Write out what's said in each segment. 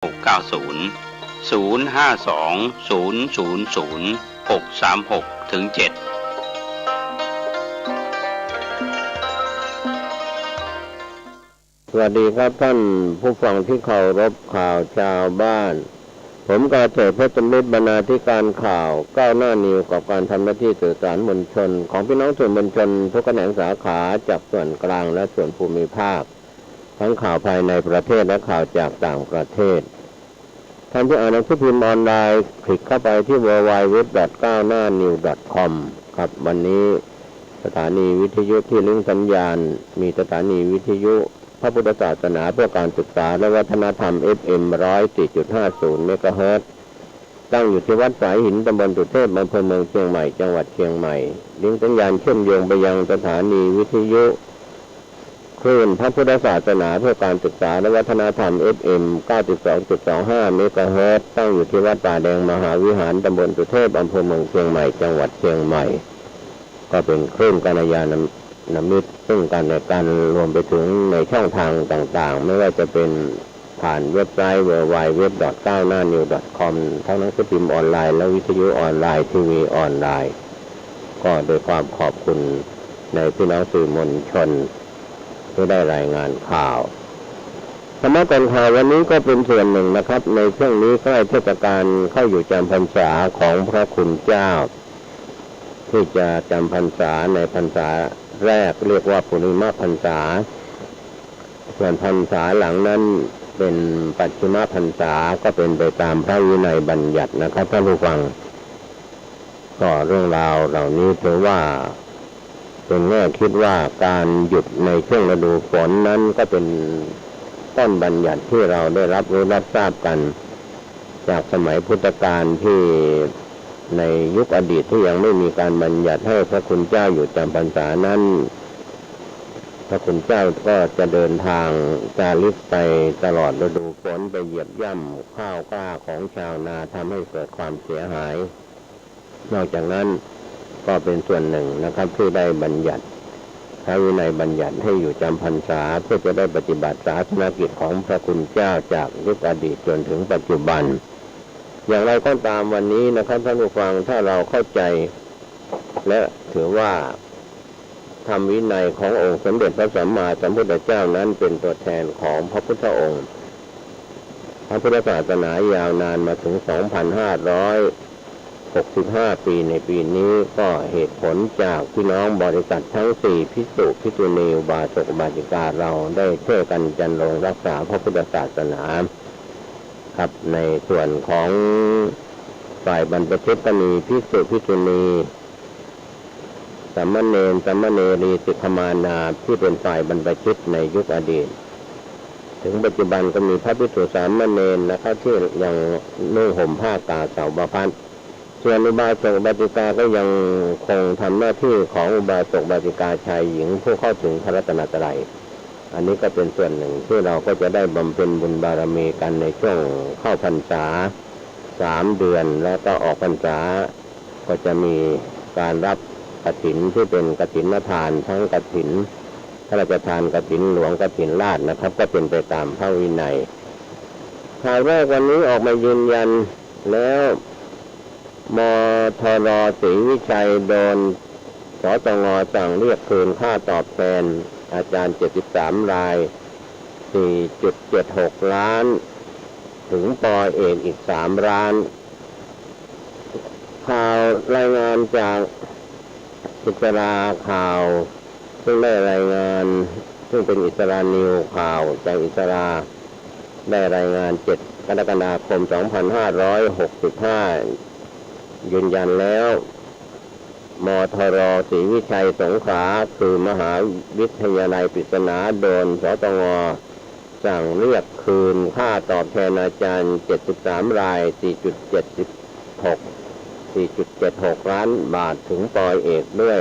052 000 636-7สวัสดีครับท่านผู้ฟังที่เคารพข่าวชาวบ้านผมกาเฉลิมเพชรมิตรบรรณาธิการข่าวก้าวหน้านิวกับการทำหน้าที่สื่อสารมวลชนของพี่น้องสื่อมวลชนทุกแขนงสาขาจากส่วนกลางและส่วนภูมิภาคทั้งข่าวภายในประเทศและข่าวจากต่างประเทศท่านที่อ่านหนังสือพิมพ์ออนไลน์คลิกเข้าไปที่ www.gawnawnew.com ครับวันนี้สถานีวิทยุที่ลิงก์สัญญาณมีสถานีวิทยุพระพุทธศาสนาเพื่อการศึกษาและวัฒนธรรม FM 104.50 เมกะเฮิรตซ์ตั้งอยู่ที่วัดสายหินตำบลสุเทพอำเภอเมืองเชียงใหม่จังหวัดเชียงใหม่ลิงก์สัญญาณเชื่อมโยงไปยังสถานีวิทยุคลื่นพระพุทธศาสนาเพื่อการศึกษาและวัฒนธรรม FM 92.25 เมกะเฮิรตซ์ตั้งอยู่ที่วัดป่าแดงมหาวิหารตำบลสุเทพอำเภอเมืองเชียงใหม่จังหวัดเชียงใหม่ก็เป็นคลื่นกัลยาณมิตรซึ่งกันและกันรวมไปถึงในช่องทางต่างๆไม่ว่าจะเป็นผ่านเว็บไซต์ www.gawnawnew.com ทั้งหนังสือพิมพ์ออนไลน์และวิทยุออนไลน์ทีวีออนไลน์ก็โดยความขอบคุณในพี่น้องสื่อมวลชนที่ได้รายงานข่าวธรรมะก่อนข่าววันนี้ก็เป็นส่วนหนึ่งนะครับในช่วงนี้ใกล้เทศกาลเข้าอยู่จำพรรษาของพระคุณเจ้าที่จะจำพรรษาในพรรษาแรกเรียกว่าปุริมพรรษาส่วนพรรษาหลังนั้นเป็นปัจฉิมพรรษาก็เป็นไปตามพระวินัยบัญญัตินะครับท่านผู้ฟังก็เรื่องราวเหล่านี้ถือว่าเป็นแง่คิดว่าการหยุดในช่วงฤดูฝนนั้นก็เป็นต้นบัญญัติที่เราได้รับรู้รับทราบกันจากสมัยพุทธกาลที่ในยุคอดีตที่ยังไม่มีการบัญญัติให้พระคุณเจ้าอยู่จำพรรษานั้นพระคุณเจ้าก็จะเดินทางจาริกไปตลอดฤดูฝนไปเหยียบย่ำข้าวกล้าของชาวนาทำให้เกิดความเสียหายนอกจากนั้นก็เป็นส่วนหนึ่งนะครับที่ได้บัญญัติพระวินัยบัญญัติให้อยู่จำพรรษาเพื่อจะได้ปฏิบัติศาสนกิจของพระคุณเจ้าจากยุคอดีตจนถึงปัจจุบันอย่างไรก็ตามวันนี้นะครับท่านผู้ฟังถ้าเราเข้าใจและถือว่าธรรมวินัยขององค์สมเด็จพระสัมมาสัมพุทธเจ้านั้นเป็นตัวแทนของพระพุทธองค์พระพุทธศาสนายาวนานมาถึง 2,565 ปีในปีนี้ก็เหตุผลจากพี่น้องบริษัททั้ง4ภิกษุภิกษุณีอุบาสกอุบาสิกาเราได้ช่วยกันจันรงรักษาพระพุทธศาสนาครับในส่วนของฝ่ายบรรพชิตนีภิกษุภิกษุณีสามเณรสามเณรีสิกขมานาที่เป็นฝ่ายบรรพชิตในยุคอดีตถึงปัจจุบันก็มีพระภิกษุสามเณรนะครับที่ยังนุ่งห่มผ้ากาสาวพัสส่วนอุบาสกอุบาสิกาก็ยังคงทำหน้าที่ของอุบาสกอุบาสิกาชายหญิงผู้เข้าถึงพระรัตนตรัยอันนี้ก็เป็นส่วนหนึ่งที่เราก็จะได้บำเพ็ญบุญบารมีกันในช่วงเข้าพรรษา3 เดือนแล้วก็ออกพรรษาก็จะมีการรับกฐินที่เป็นกฐินทานทั้งกฐินพระราชทานกฐินหลวงกฐินราชนะครับก็เป็นไปตามพระวินัยข่าวแรกวันนี้ออกมายืนยันแล้วมทร.ศรีวิชัยโดนสตง.สั่งเรียกคืนค่าตอบแทนอาจารย์73 ราย 4.76 ล้านถึงป.เอกอีก3 ล้านข่าวรายงานจากอิสราข่าวซึ่งได้รายงานซึ่งเป็นอิสรานิวข่าวจากอิสราได้รายงาน7 กรกฎาคม 2565 ยืนยันแล้วมทร.ศรีวิชัยสงขลาคือมหาวิทยาลัยปริศนาโดนสตง.สั่งเรียกคืนค่าตอบแทนอาจารย์73 ราย 4.76 ล้านบาทถึงป.เอกด้วย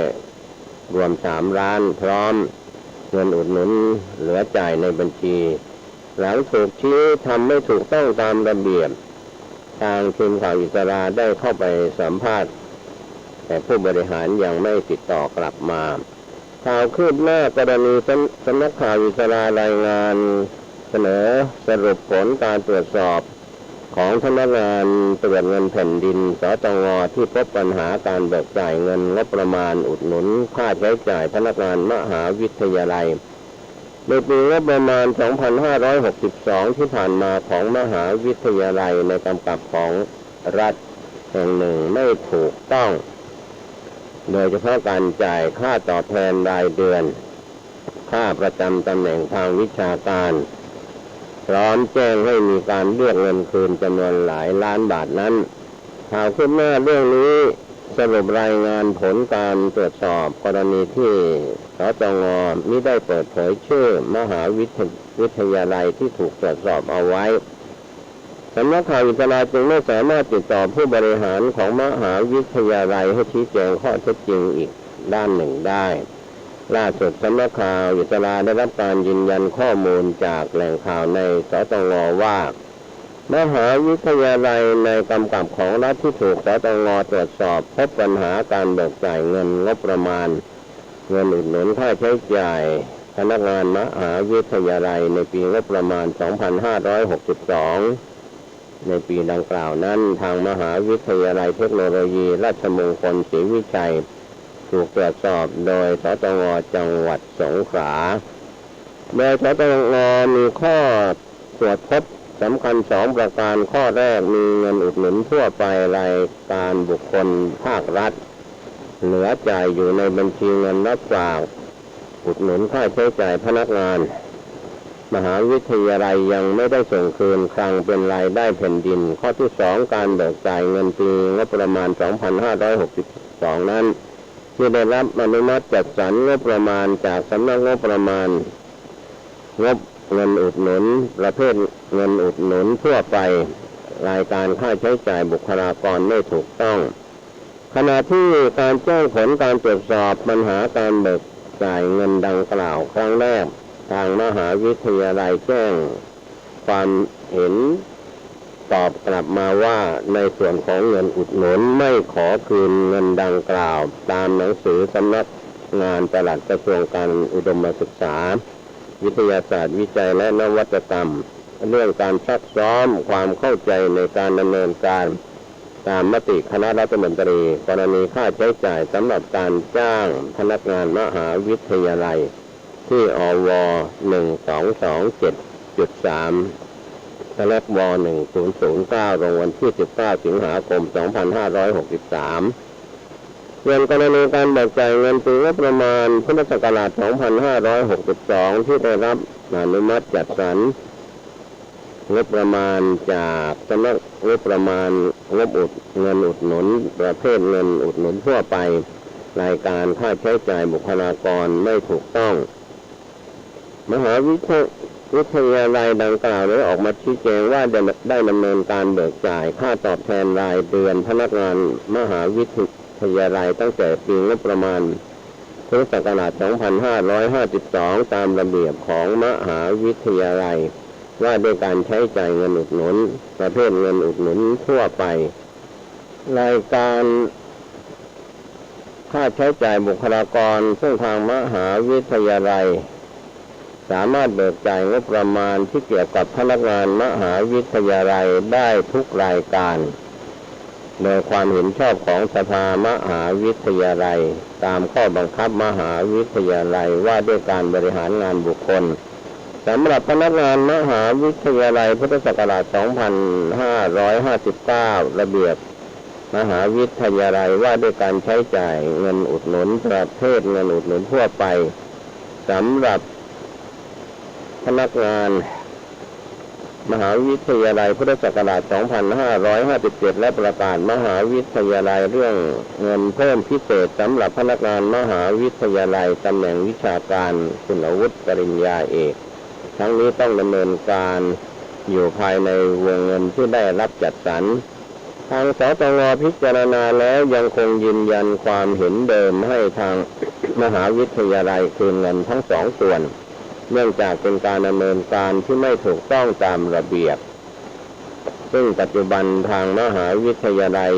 รวม3 ล้านพร้อมเงินอุดหนุนเหลือจ่ายในบัญชีหลังถูกชี้ทำไม่ถูกต้องตามระเบียบทางทีมข่าวอิสราได้เข้าไปสัมภาษณ์แต่ผู้บริหารยังไม่ติดต่อกลับมาข่าวคืบหน้ากรณีสำนักข่าวอิสรารายงาน เสนอสรุปผลการตรวจสอบของสำนักงานตรวจเงินแผ่นดินสตง.ที่พบปัญหาการเบิกจ่ายเงินงบประมาณอุดหนุนค่าใช้จ่ายพนักงานมหาวิทยาลัยในปีงบประมาณ 2562 ที่ผ่านมาของมหาวิทยาลัยในกำกับของรัฐแห่งหนึ่งไม่ถูกต้องโดยเฉพาะการจ่ายค่าตอบแทนรายเดือนค่าประจำตำแหน่งทางวิชาการพร้อมแจ้งให้มีการเรียกเงินคืนจำนวนหลายล้านบาทนั้นข่าวคืบหน้าเรื่องนี้สรุปรายงานผลการตรวจสอบกรณีที่สตง.มิได้เปิดเผยชื่อมหาวิทยาลัยที่ถูกตรวจสอบเอาไว้สำนักข่าวอิสราจึงไม่สามารถติดต่อผู้บริหารของมหาวิทยาลัยให้ชี้แจงข้อเท็จจริงอีกด้านหนึ่งได้ล่าสุดสำนักข่าวอิสราได้รับการยืนยันข้อมูลจากแหล่งข่าวในสตง.ว่ามหาวิทยาลัยในกำกับของรัฐที่ถูกสตง.ตรวจสอบพบปัญหาการเบิกจ่ายเงินงบประมาณเงินอุดหนุนค่าใช้จ่ายพนักงานมหาวิทยาลัยในปีงบประมาณ 2562 ในปีดังกล่าวนั้นทางมหาวิทยาลัยเทคโนโลยีราชมงคลศรีวิชัยถูกตรวจสอบโดยสตง.จังหวัดสงขลาโดยสตง.มีข้อตรวจพบสำคัญ2ประการข้อแรกมีเงินอุดหนุนทั่วไปรายการบุคคลภาครัฐเหลือจ่ายอยู่ในบัญชีเงินรับฝากอุดหนุนค่าใช้จ่ายพนักงานมหาวิทยาลัยยังไม่ได้ส่งคืนคลังเป็นรายได้แผ่นดินข้อที่2การเบิกจ่ายเงินปีงบประมาณ 2562 นั้นที่ได้รับอนุมัติจัดสรรงบประมาณจากสำนักงบประมาณงบเงินอุดหนุนประเภทเงินอุดหนุนทั่วไปรายการค่าใช้จ่ายบุคลากรไม่ถูกต้องขณะที่การแจ้งผลการตรวจสอบปัญหาการเบิกจ่ายเงินดังกล่าวครั้งแรกทางมหาวิทยาลัยแจ้งความเห็นตอบกลับมาว่าในส่วนของเงินอุดหนุนไม่ขอคืนเงินดังกล่าวตามหนังสือสำนักงานปลัดกระทรวงการอุดมศึกษาวิทยาศาสตร์วิจัยและนวัตกรรมเรื่องการซักซ้อมความเข้าใจในการดำเนินการตามมติคณะรัฐมนตรีกรณีค่าใช้จ่ายสำหรับการจ้างพนักงานมหาวิทยาลัยที่อว 1227.3 ว1009 ลงวันที่ 19 สิงหาคม 2563เรื่องกรณีการเบิกจ่ายเงินปีงบประมาณพุทธศักราช 2562 ที่ได้รับอนุมัติจัดสรรงบประมาณจากสำนักงบประมาณเงินอุดหนุนประเภทเงินอุดหนุนทั่วไปรายการค่าใช้จ่ายบุคลากรไม่ถูกต้องมหาวิทยาลัยดังกล่าวได้ออกมาชี้แจงว่าได้ดำเนินการเบิกจ่ายค่าตอบแทนรายเดือนพนักงานมหาวิทยาลัยตั้งแต่ปีงบประมาณพุทธศักราช 2552 ตามระเบียบของมหาวิทยาลัยว่าด้วยการใช้จ่ายเงินอุดหนุนประเภทเงินอุดหนุนทั่วไปรายการค่าใช้จ่ายบุคลากรซึ่งทางมหาวิทยาลัยสามารถเบิกจ่ายงบประมาณที่เกี่ยวกับพนักงานมหาวิทยาลัยได้ทุกรายการโดยความเห็นชอบของสภามหาวิทยาลัยตามข้อบังคับมหาวิทยาลัยว่าด้วยการบริหารงานบุคคลสำหรับพนักงานมหาวิทยาลัยพุทธศักราช 2559 ระเบียบมหาวิทยาลัยว่าด้วยการใช้จ่ายเงินอุดหนุนประเภทเงินอุดหนุนทั่วไปสำหรับพนักงานมหาวิทยาลัยพุทธศักราช 2557 และประกาศมหาวิทยาลัยเรื่องเงินเพิ่มพิเศษสำหรับพนักงานมหาวิทยาลัยตำแหน่งวิชาการคุณวุฒิปริญญาเอกทั้งนี้ต้องดำเนินการอยู่ภายในวงเงินที่ได้รับจัดสรรทางสตง.พิจารณาแล้วยังคงยืนยันความเห็นเดิมให้ทางมหาวิทยาลัยคืนเงินทั้งสองส่วนเนื่องจากเป็นการดำเนินการที่ไม่ถูกต้องตามระเบียบซึ่งปัจจุบันทางมหาวิทยาลัย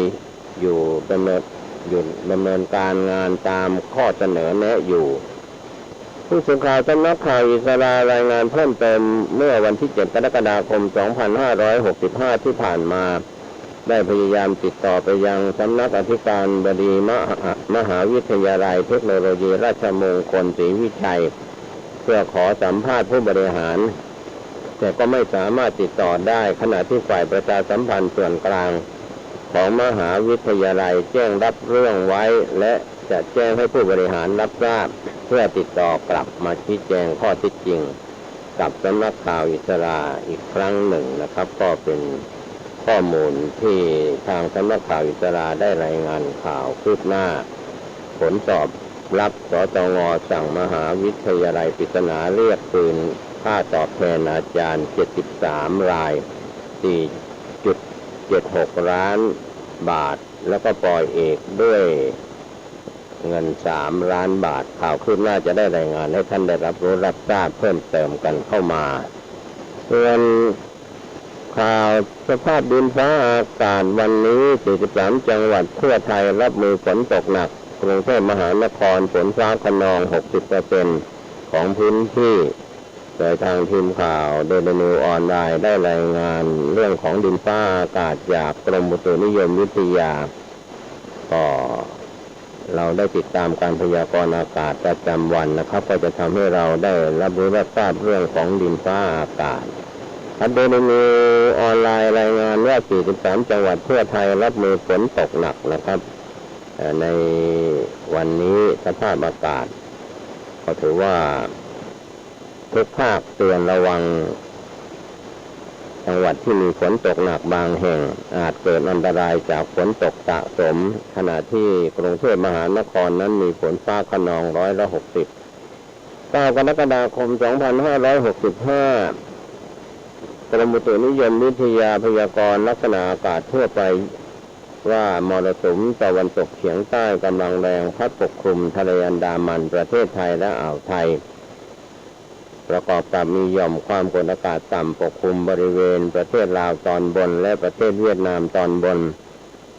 ดำเนินการงานตามข้อเสนอแนะอยู่ข ผู้สื่อข่าวสำนักข่าวอิสรารายงานเพิ่มเติมเมื่อวันที่ 7 กรกฎาคม 2565 ที่ผ่านมาได้พยายามติดต่อไปยังสำนักอธิการบดีมหาวิทยาลัยเทคโนโลยีราชมงคลศรีวิชัยเพื่อขอสัมภาษณ์ผู้บริหารแต่ก็ไม่สามารถติดต่อได้ขณะที่ฝ่ายประชาสัมพันธ์ส่วนกลางของมหาวิทยาลัยแจ้งรับเรื่องไว้และจะแจ้งให้ผู้บริหารรับทราบเพื่อติดต่อกลับมาชี้แจงข้อเท็จจริงกับสำนักข่าวอิสราอีกครั้งหนึ่งนะครับก็เป็นข้อมูลที่ทางสำนักข่าวอิสราได้รายงานข่าวคืบหน้าผลสอบรับสตง.สั่งมหาวิทยาลัยปริศนาเรียกคืนค่าตอบแทนอาจารย์73ราย 4.76 ล้านบาทแล้วก็ปล่อยเอกด้วยเงิน3ล้านบาทข่าวคืบหน้าจะได้รายงานให้ท่านได้รับรู้รับทราบเพิ่มเติมกันเข้ามาส่วนข่าวสภาพดินฟ้าอากาศวันนี้43จังหวัดทั่วไทยรับมือฝนตกหนักกรุงเทพมหานครฝนฟ้าคะนอง 60% ของพื้นที่โดยทางทีมข่าวเดลินิวออนไลน์ได้รายงานเรื่องของดินฟ้าอากาศจากกรมอุตุนิยมวิทยาก็เราได้ติดตามการพยากรณ์อากาศประจำวันนะครับก็จะทำให้เราได้รับรู้รับทราบเรื่องของดินฟ้าอากาศเดลินิวออนไลน์รายงานว่า43จังหวัดทั่วไทยรับมือฝนตกหนักนะครับในวันนี้สภาพอากาศก็ถือว่าทุกภาคเตือนระวังจังหวัดที่มีฝนตกหนักบางแห่งอาจเกิดอันตรายจากฝนตกสะสมขณะที่กรุงเทพมหานครนั้นมีฝนฟ้าคะนอง60%9 กรกฎาคม 2565กรมอุตุนิยมวิทยาพยากรณ์ลักษณะอากาศทั่วไปว่ามรสุมตะวันตกเฉียงใต้กำลังแรงพัดปกคลุมทะเลอันดามันประเทศไทยและอ่าวไทยประกอบกับมีหย่อมความกดอากาศต่ำปกคลุมบริเวณประเทศลาวตอนบนและประเทศเวียดนามตอนบน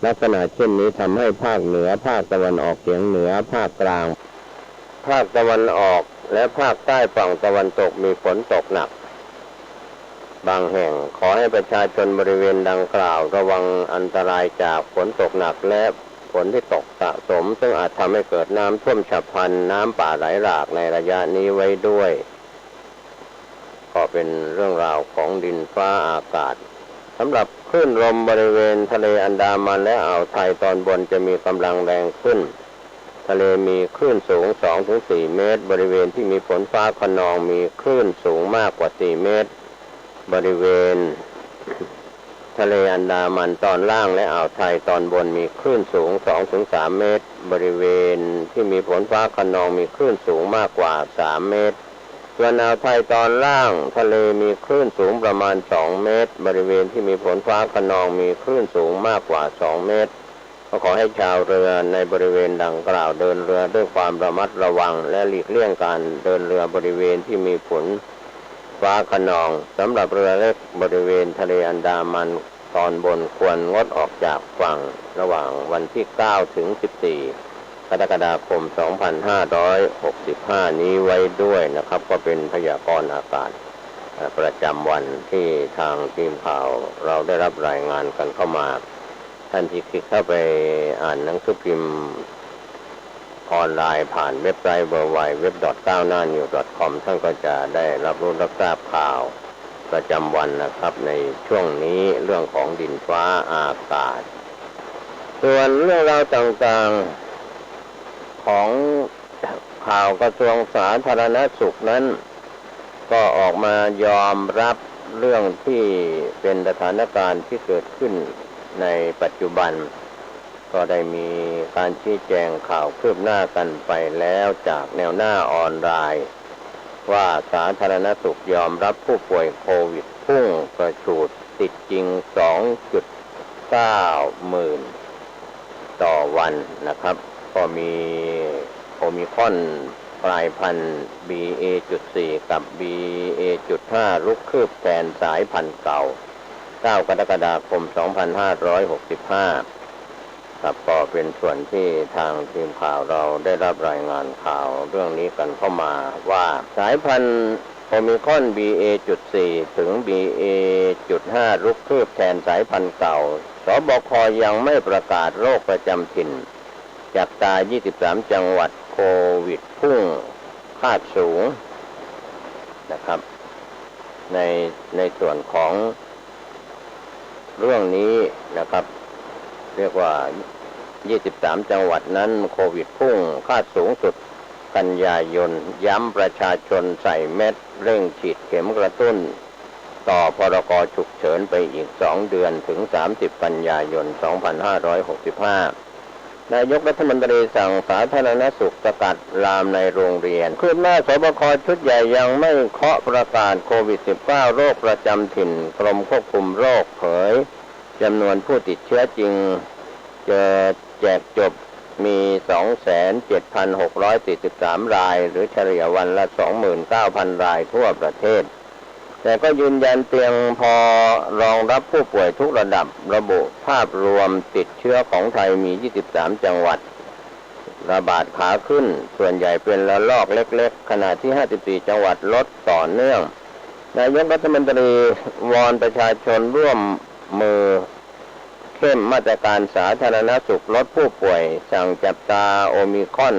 ลักษณะเช่นนี้ทำให้ภาคเหนือภาคตะวันออกเฉียงเหนือภาคกลางภาคตะวันออกและภาคใต้ฝั่งตะวันตกมีฝนตกหนักบางแห่งขอให้ประชาชนบริเวณดังกล่าวระวังอันตรายจากฝนตกหนักและฝนที่ตกสะสมซึ่งอาจทำให้เกิดน้ำท่วมฉับพลันน้ำป่าไหลหลากในระยะนี้ไว้ด้วยก็เป็นเรื่องราวของดินฟ้าอากาศสำหรับคลื่นลมบริเวณทะเลอันดามันและอ่าวไทยตอนบนจะมีกำลังแรงขึ้นทะเลมีคลื่นสูง 2-4 เมตรบริเวณที่มีฝนฟ้าคะนองมีคลื่นสูงมากกว่า4 เมตรบริเวณทะเลอันดามันตอนล่างและอ่าวไทยตอนบนมีคลื่นสูง 2-3 เมตรบริเวณที่มีฝนฟ้าคะนองมีคลื่นสูงมากกว่า3 เมตรส่วนอ่าวไทยตอนล่างทะเลมีคลื่นสูงประมาณ2 เมตรบริเวณที่มีฝนฟ้าคะนองมีคลื่นสูงมากกว่า2 เมตรก็ขอให้ชาวเรือในบริเวณดังกล่าวเดินเรือด้วยความระมัดระวังและหลีกเลี่ยงการเดินเรือบริเวณที่มีฝนฟ้าคะนองสำหรับเรือเล็กบริเวณทะเลอันดามันตอนบนควรงดออกจากฝั่งระหว่างวันที่9 ถึง 14 กรกฎาคม 2565 นี้ไว้ด้วยนะครับก็เป็นพยากรณ์อากาศประจำวันที่ทางทีมข่าวเราได้รับรายงานกันเข้ามาท่านที่คลิกเข้าไปอ่านหนังสือพิมพ์ออนไลน์ผ่านเว็บไซต์ www.9hnanews.com ท่านก็จะได้รับรู้รับทราบข่าวประจำวันนะครับในช่วงนี้เรื่องของดินฟ้าอากาศส่วนเรื่องราวต่างๆของข่าวกระทรวงสาธารณสุขนั้นก็ออกมายอมรับเรื่องที่เป็นสถานการณ์ที่เกิดขึ้นในปัจจุบันก็ได้มีการชี้แจงข่าวคืบหน้ากันไปแล้วจากแนวหน้าออนไลน์ว่าสาธารณสุขยอมรับผู้ป่วยโควิดพุ่งกระฉูดติดจริง 2.9 หมื่นต่อวันนะครับก็มีโอมิครอนกลายพันธุ์ BA.4 กับ BA.5 ลุกคืบแทนสายพันธุ์เก่า 9 กรกฎาคม 2565 นะครับก็เป็นส่วนที่ทางทีมข่าวเราได้รับรายงานข่าวเรื่องนี้กันเข้ามาว่าสายพันธุ์โอมิครอน BA.4 ถึง BA.5 รุกคืบแทนสายพันธุ์เก่าสบคยังไม่ประกาศโรคประจำถิ่นจับตา23จังหวัดโควิดพุ่งคาดสูงนะครับในส่วนของเรื่องนี้นะครับเรียกว่า23จังหวัดนั้นโควิดพุ่งคาดสูงสุดกันยายนย้ำประชาชนใส่แมสเร่งฉีดเข็มกระตุ้นต่อพรกฉุกเฉินไปอีก2เดือนถึง30กันยายน2565นายกรัฐมนตรีสั่งสาธารณสุขสกัดลามในโรงเรียนคืบหน้าสบคชุดใหญ่ยังไม่เคาะประกาศโควิด-19 โรคประจำถิ่นกรมควบคุมโรคเผยจำนวนผู้ติดเชื้อจริงจะแจกจบมี 27,643 รายหรือเฉลี่ยวันละ 29,000 รายทั่วประเทศแต่ก็ยืนยันเตียงพอรองรับผู้ป่วยทุกระดับระบุภาพรวมติดเชื้อของไทยมี23จังหวัดระบาดขาขึ้นส่วนใหญ่เป็นระลอกเล็กๆขณะที่54จังหวัดลดต่อเนื่องนายกรัฐมนตรีวอนประชาชนร่วมมือเข้มมาตรการสาธารณสุขลดผู้ป่วยสั่งจับตาโอมิครอน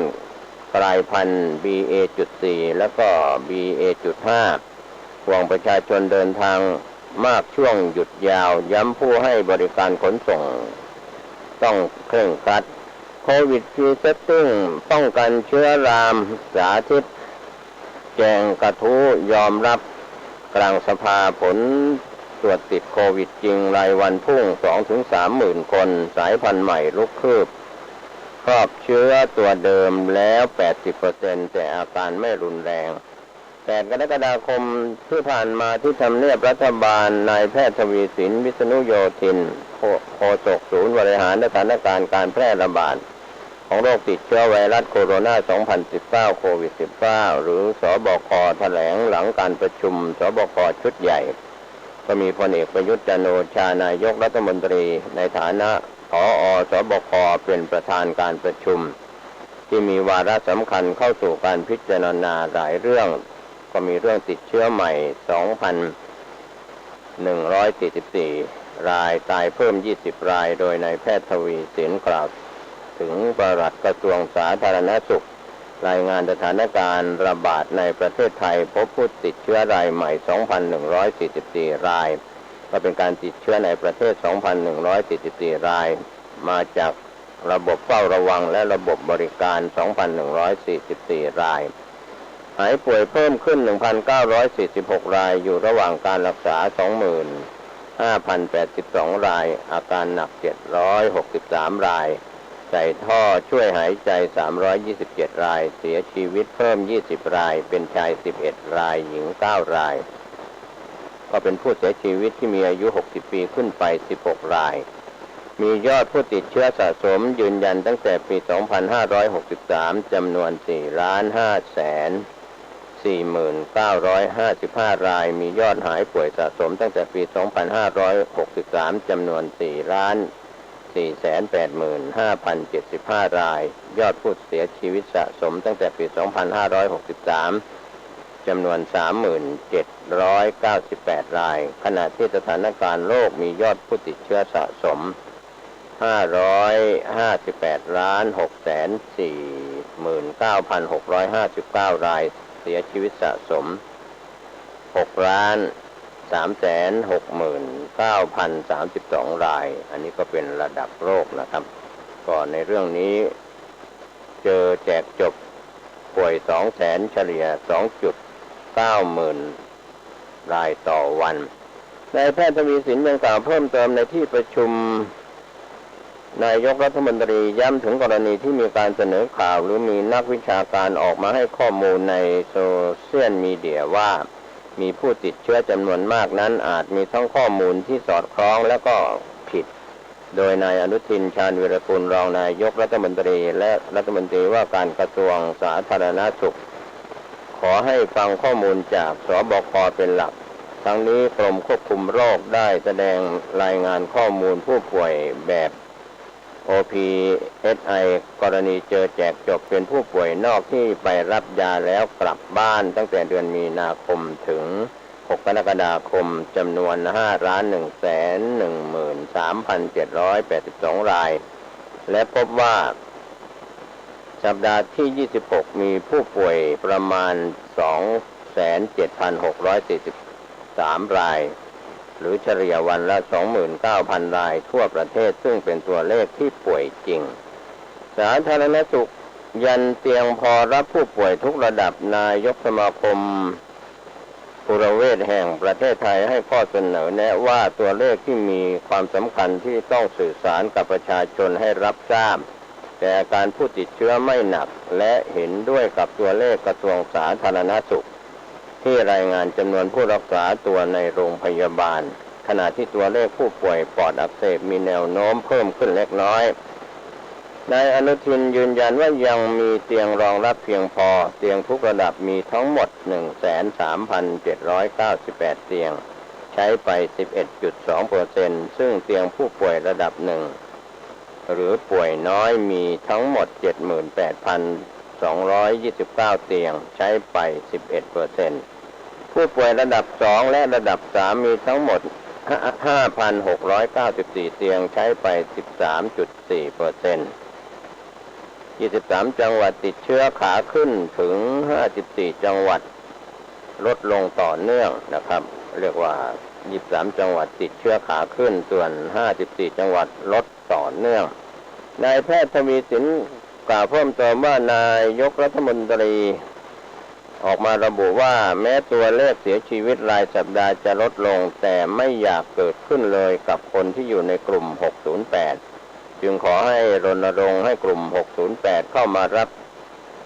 กลายพันธุ์ BA.4 แล้วก็ BA.5 ห่วงประชาชนเดินทางมากช่วงหยุดยาวย้ำผู้ให้บริการขนส่งต้องเคร่งครัดโควิดฟรีเซตติ้งป้องกันเชื้อรามสาธิตแจงกระทู้ยอมรับกลางสภาผลตรวจติดโควิดจริงรายวันพุ่ง 2-3 หมื่นคนสายพันธุ์ใหม่ลุกคืบครอบเชื้อตัวเดิมแล้ว 80% แต่อาการไม่รุนแรง8 กรกฎาคมที่ผ่านมาที่ทำเนียบรัฐบาลนายแพทย์ทวีสินวิษณุโยธินโฆษกศูนย์บริหารสถานการณ์การแพร่ระบาดของโรคติดเชื้อไวรัสโคโรนา 2019 โควิด -19 หรือสบคแถลงหลังการประชุมสบคชุดใหญ่ก็มีพลเอกประยุทธ์จันทร์โอชานายกรัฐมนตรีในฐานะผอ.สบคเป็นประธานการประชุมที่มีวาระสำคัญเข้าสู่การพิจารณาหลายเรื่องก็มีเรื่องติดเชื้อใหม่ 2,144 รายตายเพิ่ม20รายโดยนายแพทย์ทวีสินกล่าวถึงปลัดกระทรวงสาธารณสุขรายงานสถานการณ์ระบาดในประเทศไทยพบผู้ติดเชื้อรายใหม่ 2,144 รายก็เป็นการติดเชื้อในประเทศ 2,144 รายมาจากระบบเฝ้าระวังและระบบบริการ 2,144 รายหายป่วยเพิ่มขึ้น 1,946 รายอยู่ระหว่างการรักษา 25,082 รายอาการหนัก763 รายใส่ท่อช่วยหายใจ327รายเสียชีวิตเพิ่ม20รายเป็นชาย11รายหญิง9รายก็เป็นผู้เสียชีวิตที่มีอายุ60ปีขึ้นไป16รายมียอดผู้ติดเชื้อสะสมยืนยันตั้งแต่ปี 2563 จำนวน 4,545,955 รายมียอดหายป่วยสะสมตั้งแต่ปี 2563 จำนวน 4,485,075 รายยอดผู้เสียชีวิตสะสมตั้งแต่ปี 2563 จำนวน 37,98 รายขณะที่สถานการณ์โลกมียอดผู้ติดเชื้อสะสม 558,649,659 รายเสียชีวิตสะสม 6,369,032 รายอันนี้ก็เป็นระดับโลกนะครับก็ในเรื่องนี้เจอแจกจบป่วย 200,000 เฉลี่ย 2.9 หมื่นรายต่อวันนายแพทย์ทวีสินยังกล่าวเพิ่มเติมในที่ประชุมนายกรัฐมนตรีย้ำถึงกรณีที่มีการเสนอข่าวหรือมีนักวิชาการออกมาให้ข้อมูลในโซเชียลมีเดียว่ามีผู้ติดเชื้อจำนวนมากนั้นอาจมีทั้งข้อมูลที่สอดคล้องและก็ผิดโดยนายอนุทินชาญวีรกุลรองนายกรัฐมนตรีและรัฐมนตรีว่าการกระทรวงสาธารณสุขขอให้ฟังข้อมูลจากสบคเป็นหลักทั้งนี้กรมควบคุมโรคได้แสดงรายงานข้อมูลผู้ป่วยแบบ OPSI กรณีเจอแจกจบเป็นผู้ป่วยนอกที่ไปรับยาแล้วกลับบ้านตั้งแต่เดือนมีนาคมถึง6 กรกฎาคมจำนวน 5,113,782 รายและพบว่าสัปดาห์ที่ 26 มีผู้ป่วยประมาณ 27,643 รายหรือเฉลี่ยวันละ 29,000 รายทั่วประเทศซึ่งเป็นตัวเลขที่ป่วยจริงสาธารณสุขยันเตียงพอรับผู้ป่วยทุกระดับนายกสมาคมกุรเวชแห่งประเทศไทยให้ข้อเสนอแนะว่าตัวเลขที่มีความสำคัญที่ต้องสื่อสารกับประชาชนให้รับทราบแต่การผู้ติดเชื้อไม่หนักและเห็นด้วยกับตัวเลขกระทรวงสาธารณสุขที่รายงานจำนวนผู้รักษาตัวในโรงพยาบาลขณะที่ตัวเลขผู้ป่วยปอดอักเสบมีแนวโน้มเพิ่มขึ้นเล็กน้อยนายอนุทินยืนยันว่ายังมีเตียงรองรับเพียงพอเตียงทุกระดับมีทั้งหมด 13,798 เตียงใช้ไป 11.2% ซึ่งเตียงผู้ป่วยระดับหนึ่งหรือป่วยน้อยมีทั้งหมด 78,229 เตียงใช้ไป 11%ผู้ป่วยระดับ2และระดับ3มีทั้งหมด 5,694 เตียงใช้ไป 13.4% 23 จังหวัดติดเชื้อขาขึ้นถึง 54 จังหวัดลดลงต่อเนื่องนะครับเรียกว่า 23 จังหวัดติดเชื้อขาขึ้นส่วน 54 จังหวัดลดต่อเนื่องนายแพทย์ทวีสินกล่าวเพิ่มเติมว่านายกรัฐมนตรีออกมาระบุว่าแม้ตัวเลขเสียชีวิตรายสัปดาห์จะลดลงแต่ไม่อยากเกิดขึ้นเลยกับคนที่อยู่ในกลุ่ม 608 จึงขอให้รณรงค์ให้กลุ่ม 608 เข้ามารับ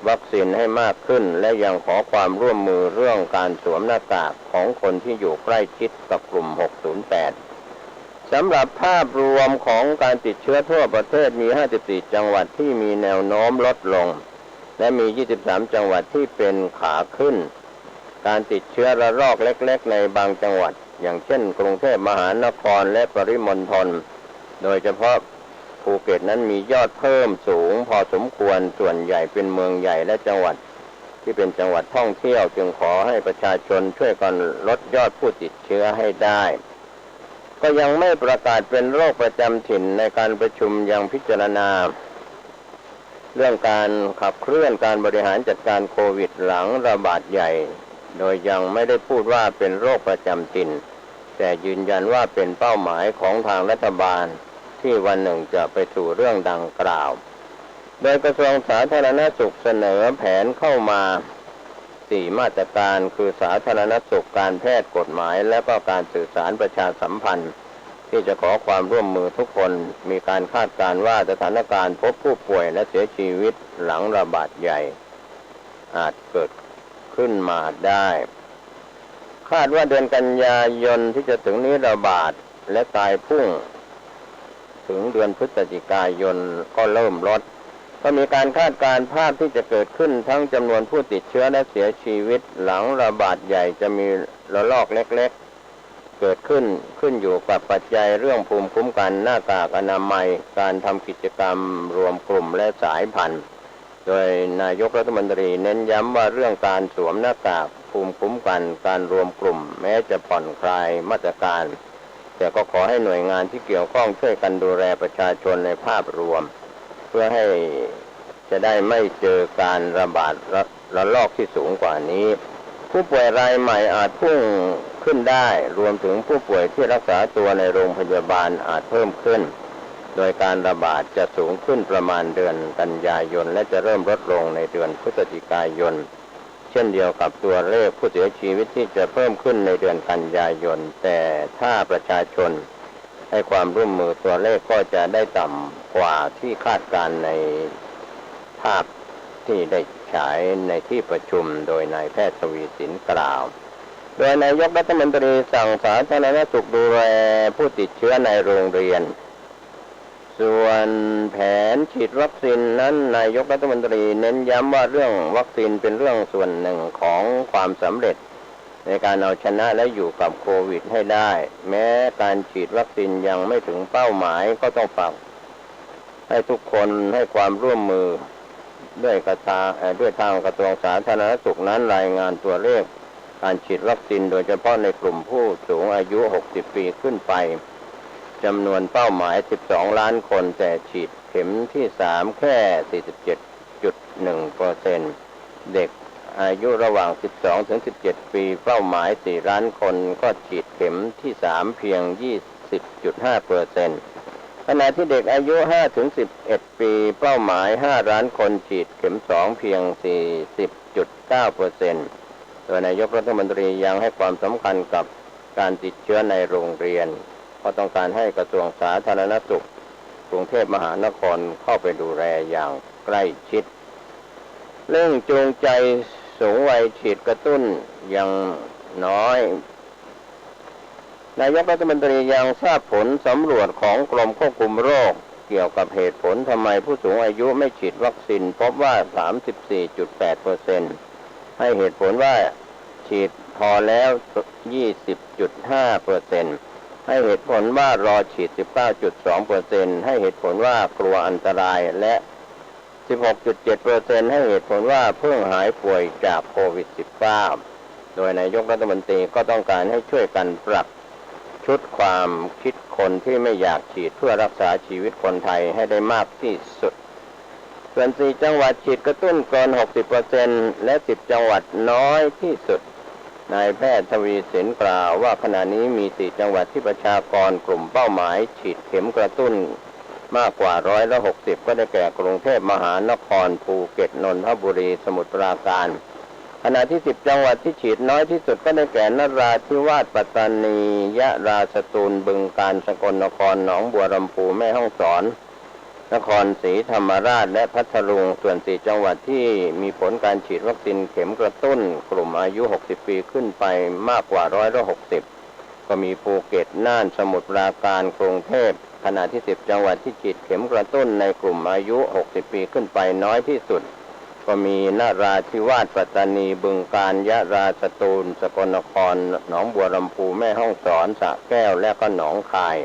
วัคซีนให้มากขึ้นและยังขอความร่วมมือเรื่องการสวมหน้ากากของคนที่อยู่ใกล้ชิดกับกลุ่ม 608 สำหรับภาพรวมของการติดเชื้อทั่วประเทศมี 54 จังหวัดที่มีแนวโน้มลดลงและมี 23 จังหวัดที่เป็นขาขึ้นการติดเชื้อระลอกเล็กๆในบางจังหวัดอย่างเช่นกรุงเทพมหานครและปริมณฑลโดยเฉพาะภูเก็ตนั้นมียอดเพิ่มสูงพอสมควรส่วนใหญ่เป็นเมืองใหญ่และจังหวัดที่เป็นจังหวัดท่องเที่ยวจึงขอให้ประชาชนช่วยกันลดยอดผู้ติดเชื้อให้ได้ก็ยังไม่ประกาศเป็นโรคประจำถิ่นในการประชุมยังพิจารณาเรื่องการขับเคลื่อนการบริหารจัดการโควิดหลังระบาดใหญ่โดยยังไม่ได้พูดว่าเป็นโรคประจำถิ่นแต่ยืนยันว่าเป็นเป้าหมายของทางรัฐบาลที่วันหนึ่งจะไปสู่เรื่องดังกล่าวโดยกระทรวงสาธารณสุขเสนอแผนเข้ามา4 มาตรการคือสาธารณสุขการแพทย์กฎหมายและก็การสื่อสารประชาสัมพันธ์ที่จะขอความร่วมมือทุกคนมีการคาดการณ์ว่าสถานการณ์พบผู้ป่วยและเสียชีวิตหลังระบาดใหญ่อาจเกิดขึ้นมาได้คาดว่าเดือนกันยายนที่จะถึงนี้ระบาดและตายพุ่งถึงเดือนพฤศจิกายนก็เริ่มลดก็มีการคาดการณ์ภาพที่จะเกิดขึ้นทั้งจำนวนผู้ติดเชื้อและเสียชีวิตหลังระบาดใหญ่จะมีระลอกเล็กๆเกิดขึ้นอยู่กับปัจจัยเรื่องภูมิคุ้มกันหน้ากากอนามัยการทำกิจกรรมรวมกลุ่มและสายพันธุ์โดยนายกรัฐมนตรีเน้นย้ำว่าเรื่องการสวมหน้ากากภูมิคุ้มกันการรวมกลุ่มแม้จะผ่อนคลายมาตรการแต่ก็ขอให้หน่วยงานที่เกี่ยวข้องช่วยกันดูแลประชาชนในภาพรวมเพื่อให้จะได้ไม่เจอการระบาดระลอกที่สูงกว่านี้ผู้ป่วยรายใหม่อาจพุ่งขึ้นได้รวมถึงผู้ป่วยที่รักษาตัวในโรงพยาบาลอาจเพิ่มขึ้นโดยการระบาดจะสูงขึ้นประมาณเดือนกันยายนและจะเริ่มลดลงในเดือนพฤศจิกายนเช่นเดียวกับตัวเลขผู้เสียชีวิตที่จะเพิ่มขึ้นในเดือนกันยายนแต่ถ้าประชาชนให้ความร่วมมือตัวเลขก็จะได้ต่ำกว่าที่คาดการในภาพที่ได้ฉายในที่ประชุมโดยนายแพทย์ทวีสินกล่าวโดยนายกรัฐมนตรีสั่งสาธารณสุขดูแลผู้ติดเชื้อในโรงเรียนส่วนแผนฉีดวัคซีนนั้นนายกรัฐมนตรีเน้นย้ำว่าเรื่องวัคซีนเป็นเรื่องส่วนหนึ่งของความสำเร็จในการเอาชนะและอยู่กับโควิดให้ได้แม้การฉีดวัคซีนยังไม่ถึงเป้าหมายก็ต้องฝาก ให้ทุกคนให้ความร่วมมือด้วยทางกระทรวงสาธารณสุขนั้นรายงานตัวเลขการฉีดวัคซีนโดยเฉพาะในกลุ่มผู้สูงอายุ60ปีขึ้นไปจำนวนเป้าหมาย12ล้านคนแต่ฉีดเข็มที่3แค่47.1%เด็กอายุระหว่าง12ถึง17ปีเป้าหมาย4ล้านคนก็ฉีดเข็มที่3เพียง20.5%ขณะที่เด็กอายุ5ถึง11ปีเป้าหมาย5ล้านคนฉีดเข็ม2เพียง40.9%โดยนายกรัฐมนตรียังให้ความสำคัญกับการติดเชื้อในโรงเรียนเพราะต้องการให้กระทรวงสาธารณสุขกรุงเทพมหานครเข้าไปดูแลอย่างใกล้ชิดเร่งจูงใจสูงวัยฉีดกระตุ้นยังน้อยนายกรัฐมนตรียังทราบผลสำรวจของกรมควบคุมโรคเกี่ยวกับเหตุผลทำไมผู้สูงอายุไม่ฉีดวัคซีนพบว่า 34.8% ให้เหตุผลว่าฉีดพอแล้ว 20.5% ให้เหตุผลว่ารอฉีด 19.2% ให้เหตุผลว่ากลัวอันตรายและ 16.7% ให้เหตุผลว่าเพิ่งหายป่วยจากโควิด -19 โดยนายกรัฐมนตรีก็ต้องการให้ช่วยกันปรับชุดความคิดคนที่ไม่อยากฉีดเพื่อรักษาชีวิตคนไทยให้ได้มากที่สุดส่วน4จังหวัดฉีดกระตุ้นเกิน 60% และ10จังหวัดน้อยที่สุดนายแพทย์ทวีสินกล่าวว่าขณะนี้มี4จังหวัดที่ประชากรกลุ่มเป้าหมายฉีดเข็มกระตุ้นมากกว่า60%ก็ได้แก่กรุงเทพมหานครภูเก็ตนนทบุรีสมุทรปราการขณะที่10จังหวัดที่ฉีดน้อยที่สุดก็ได้แก่นราธิวาสปัตตานียะลาสตูลบึงกาฬสกลนครหนองบัวลำพูแม่ฮ่องสอนนครศรีธรรมราชและพัทลุงส่วน4จังหวัดที่มีผลการฉีดวัคซีนเข็มกระตุ้นกลุ่มอายุ60ปีขึ้นไปมากกว่า60%ก็มีภูเก็ตน่านสมุทรปราการกรุงเทพขณะที่10จังหวัดที่ฉีดเข็มกระตุ้นในกลุ่มอายุ60ปีขึ้นไปน้อยที่สุดก็มีนราธิวาสปัตตานีบึงกาฬยะลาสตูลสกลนครหนองบัวลำพูแม่ฮ่องสอนสระแก้วและก็หนองคาย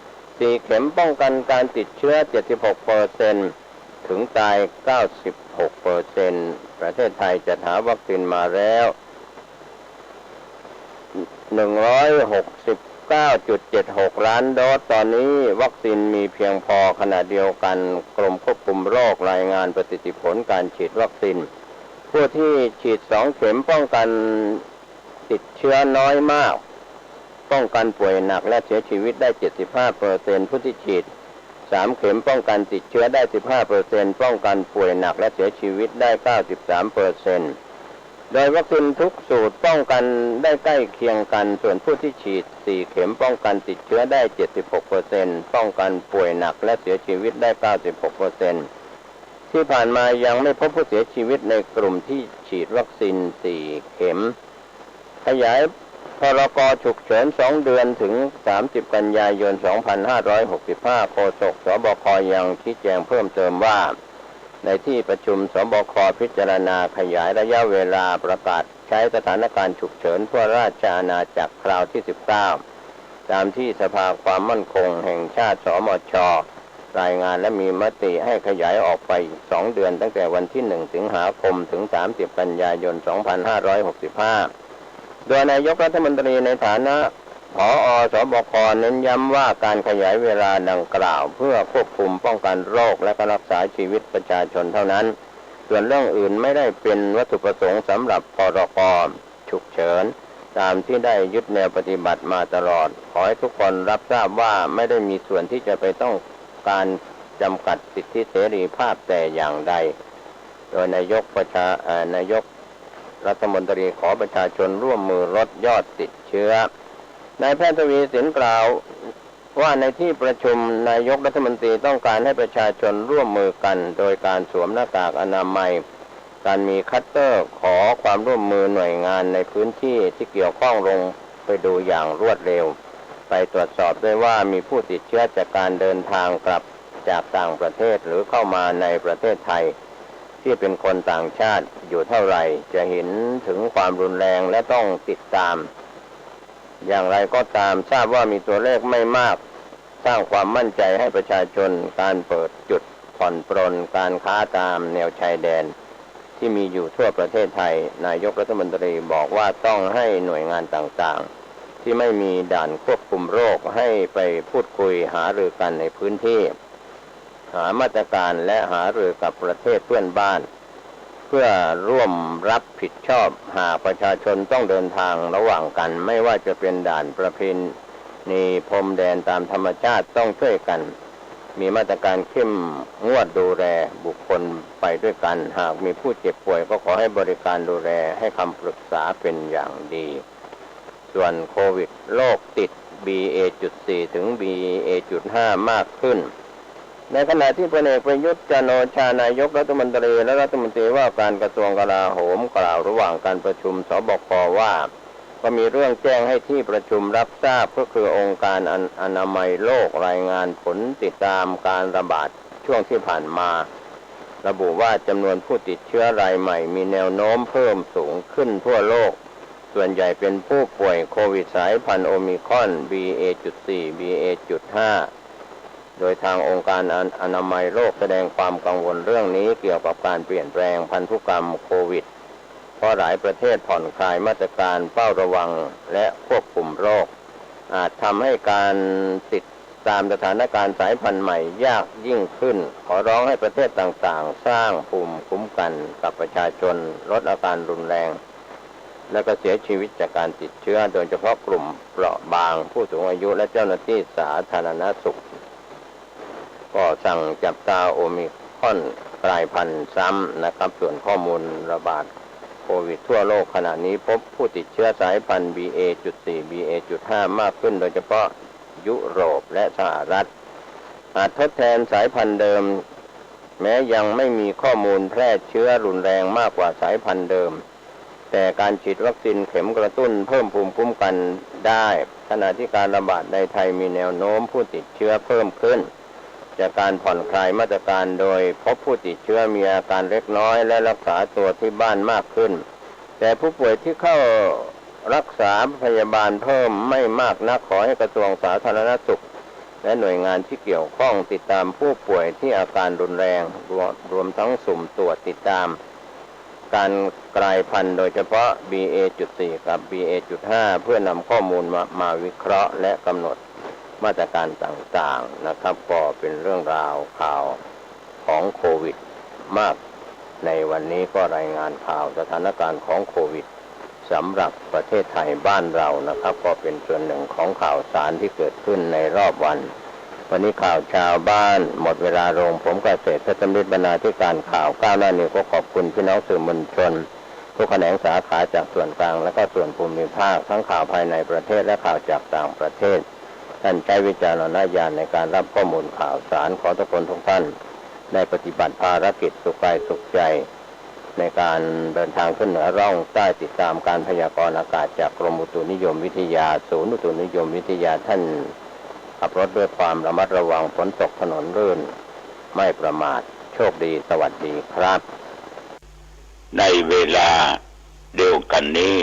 4เข็มป้องกันการติดเชื้อ 76% ถึงตาย 96% ประเทศไทยจัดหาวัคซีนมาแล้ว169.76 ล้านโดสตอนนี้วัคซีนมีเพียงพอขณะเดียวกันกรมควบคุมโรครายงานประสิทธิผลการฉีดวัคซีนผู้ที่ฉีด2เข็มป้องกันติดเชื้อน้อยมากป้องกันป่วยหนักและเสียชีวิตได้ 75% ผู้ที่ฉีด3เข็มป้องกันติดเชื้อได้ 15% ป้องกันป่วยหนักและเสียชีวิตได้ 93%โดยวัคซีนทุกสูตรป้องกันได้ใกล้เคียงกันส่วนผู้ที่ฉีด4เข็มป้องกันติดเชื้อได้ 76% ป้องกันป่วยหนักและเสียชีวิตได้ 96%ที่ผ่านมายังไม่พบผู้เสียชีวิตในกลุ่มที่ฉีดวัคซีน4เข็มขยายพรก.ฉุกเฉิน2เดือนถึง30กันยายน2565โฆษกสบคยังชี้แจงเพิ่มเติมว่าในที่ประชุมสบคพิจารณาขยายระยะเวลาประกาศใช้สถานการณ์ฉุกเฉินทั่วราชอาณาจักรคราวที่19ตามที่สภาความมั่นคงแห่งชาติสมช.รายงานและมีมติให้ขยายออกไป2เดือนตั้งแต่วันที่1สิงหาคมถึง30กันยายน2565โดยนายกรัฐมนตรีในฐานะผอ.สบคเน้นย้ำว่าการขยายเวลาดังกล่าวเพื่อควบคุมป้องกันโรคและก็รักษาชีวิตประชาชนเท่านั้นส่วนเรื่องอื่นไม่ได้เป็นวัตถุประสงค์สำหรับพรก.ฉุกเฉินตามที่ได้ยึดแนวปฏิบัติมาตลอดขอให้ทุกคนรับทราบว่าไม่ได้มีส่วนที่จะไปต้องการจำกัดสิทธิเสรีภาพแต่อย่างใดโดยนายกรัฐมนตรีขอประชาชนร่วมมือลดยอดติดเชื้อนายแพทย์ทวีสินกล่าวว่าในที่ประชุมนายกรัฐมนตรีต้องการให้ประชาชนร่วมมือกันโดยการสวมหน้ากากอนามัยการมีคัตเตอร์ขอความร่วมมือหน่วยงานในพื้นที่ที่เกี่ยวข้องลงไปดูอย่างรวดเร็วไปตรวจสอบด้วยว่ามีผู้ติดเชื้อจากการเดินทางกลับจากต่างประเทศหรือเข้ามาในประเทศไทยที่เป็นคนต่างชาติอยู่เท่าไหร่จะเห็นถึงความรุนแรงและต้องติดตามอย่างไรก็ตามทราบว่ามีตัวเลขไม่มาก สร้างความมั่นใจให้ประชาชนการเปิดจุดผ่อนปรนการค้าตามแนวชายแดนที่มีอยู่ทั่วประเทศไทยนายกรัฐมนตรีบอกว่าต้องให้หน่วยงานต่างๆที่ไม่มีด่านควบคุมโรคให้ไปพูดคุยหารือกันในพื้นที่หามาตรการและหารือกับประเทศเพื่อนบ้านเพื่อร่วมรับผิดชอบหากประชาชนต้องเดินทางระหว่างกันไม่ว่าจะเป็นด่านประเพณีพรมแดนตามธรรมชาติต้องช่วยกันมีมาตรการเข้มงวดดูแลบุคคลไปด้วยกันหากมีผู้เจ็บป่วยก็ขอให้บริการดูแลให้คำปรึกษาเป็นอย่างดีส่วนโควิดโรคติด BA.4 ถึง BA.5 มากขึ้นในขณะที่พลเอกประยุทธ์จันทร์โอชานายกรัฐมนตรีและรัฐมนตรีว่าการกระทรวงกลาโหมกล่าวระหว่างการประชุมสบคว่าก็มีเรื่องแจ้งให้ที่ประชุมรับทราบก็คือองค์การอนามัยโลกรายงานผลติดตามการระบาดช่วงที่ผ่านมาระบุว่าจำนวนผู้ติดเชื้อรายใหม่มีแนวโน้มเพิ่มสูงขึ้นทั่วโลกส่วนใหญ่เป็นผู้ป่วยโควิดสายพันธุ์โอมิครอน BA.4 BA.5 โดยทางองค์การอนามัยโลกแสดงความกังวลเรื่องนี้เกี่ยวกับการเปลี่ยนแปลงพันธุกรรมโควิดเพราะหลายประเทศผ่อนคลายมาตรการเฝ้าระวังและควบคุมโรคอาจทำให้การติดตามสถานการณ์สายพันธุ์ใหม่ยากยิ่งขึ้นขอร้องให้ประเทศต่างๆสร้างภูมิคุ้มกันกับประชาชนลดอาการรุนแรงและก็เสียชีวิตจากการติดเชื้อโดยเฉพาะกลุ่มเปราะบางผู้สูงอายุและเจ้าหน้าที่สาธารณสุขก็สั่งจับตาโอมิครอนกลายพันธุ์ซ้ำนะครับส่วนข้อมูลระบาดโควิดทั่วโลกขณะนี้พบผู้ติดเชื้อสายพันธุ์ BA.4 BA.5 มากขึ้นโดยเฉพาะยุโรปและสหรัฐอาจทดแทนสายพันธุ์เดิมแม้ยังไม่มีข้อมูลแพร่เชื้อรุนแรงมากกว่าสายพันธุ์เดิมแต่การฉีดวัคซีนเข็มกระตุ้นเพิ่มภูมิคุ้มกันได้ขณะที่การระบาดในไทยมีแนวโน้มผู้ติดเชื้อเพิ่มขึ้นจากการผ่อนคลายมาตรการโดยพบผู้ติดเชื้อมีอาการเล็กน้อยและรักษาตัวที่บ้านมากขึ้นแต่ผู้ป่วยที่เข้ารักษาพยาบาลเพิ่มไม่มากนักขอให้กระทรวงสาธารณสุขและหน่วยงานที่เกี่ยวข้องติดตามผู้ป่วยที่อาการรุนแรงรวมทั้งสุ่มตรวจติดตามการกลายพันธุ์โดยเฉพาะ BA.4 กับ BA.5 เพื่อนำข้อมูลมาวิเคราะห์และกำหนดมาตรการต่างๆนะครับก็เป็นเรื่องราวข่าวของโควิดมากในวันนี้ก็รายงานข่าวสถานการณ์ของโควิดสำหรับประเทศไทยบ้านเรานะครับก็เป็นส่วนหนึ่งของข่าวสารที่เกิดขึ้นในรอบวันนี้ข่าวชาวบ้านหมดเวลาลงผมเกษตรเพชรสำริดบรรณาธิการข่าวก้าวหน้านิวก็ขอบคุณพี่น้องสื่อมวลชนทุกแขนงสาขาจากส่วนกลางและก็ส่วนภูมิภาคทั้งข่าวภายในประเทศและข่าวจากต่างประเทศท่านใช้วิจารณญาณในการรับข้อมูลข่าวสารขอทุกคนทุกท่านได้ปฏิบัติภารกิจสุขกายสุขใจในการเดินทางขึ้นเหนือร่องใต้ติดตามการพยากรณ์อากาศจากกรมอุตุนิยมวิทยาศูนย์อุตุนิยมวิทยาท่านขับรถด้วยความระมัดระวังฝนตกถนนลื่นไม่ประมาทโชคดีสวัสดีครับในเวลาเดียวกันนี้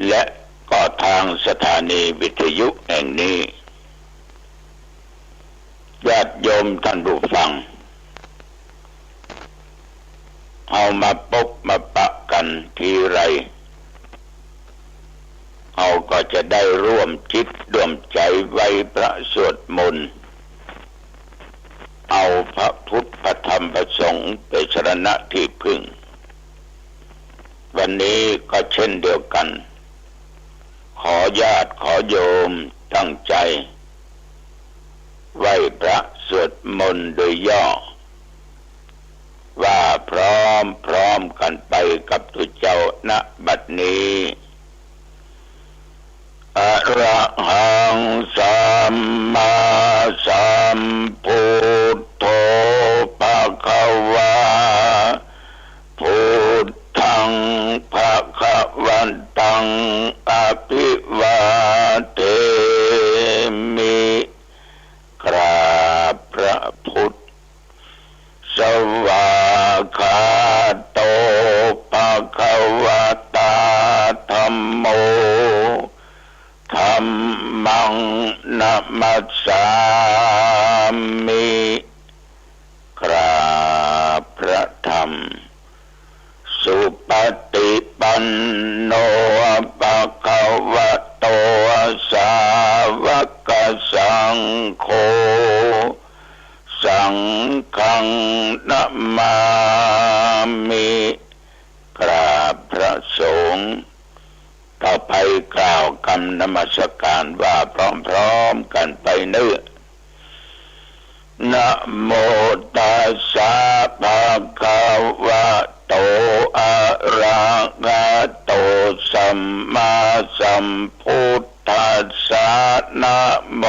และก็ทางสถานีวิทยุแห่งนี้ญาติโยมท่านผู้ฟังเอามาพบมาปะกันทีไรเอาก็จะได้ร่วมจิตร่วมใจไว้พระสวดมนต์เอาพระพุทธพระธรรมพระสงฆ์เป็นสรณะที่พึ่งวันนี้ก็เช่นเดียวกันขอญาติขอโยมตั้งใจไหว้พระสวดมนต์โดยย่อว่าพร้อมกันไปกับทุกเจ้าณบัดนี้อะระหังสัมมาสัมพุทโธภะคะวาพุทธังภะคะวันตังอภิวาเทมิกราบพระพุทธสวากขาโตภะคะวะตาธัมโมธัมมัง สามิกราบพระธรรมสุปฏิปันโนภะคะวะโตสาวกสังโฆสังฆังนะมามิกราบพระสงฆ์ต่อไปกล่าวคำนมัสการว่าพร้อมๆกันไปเนื้อนะโมตัสสะภะคะวะโตอะระหะโตสัมมาสัมพุทธัสสะนะโม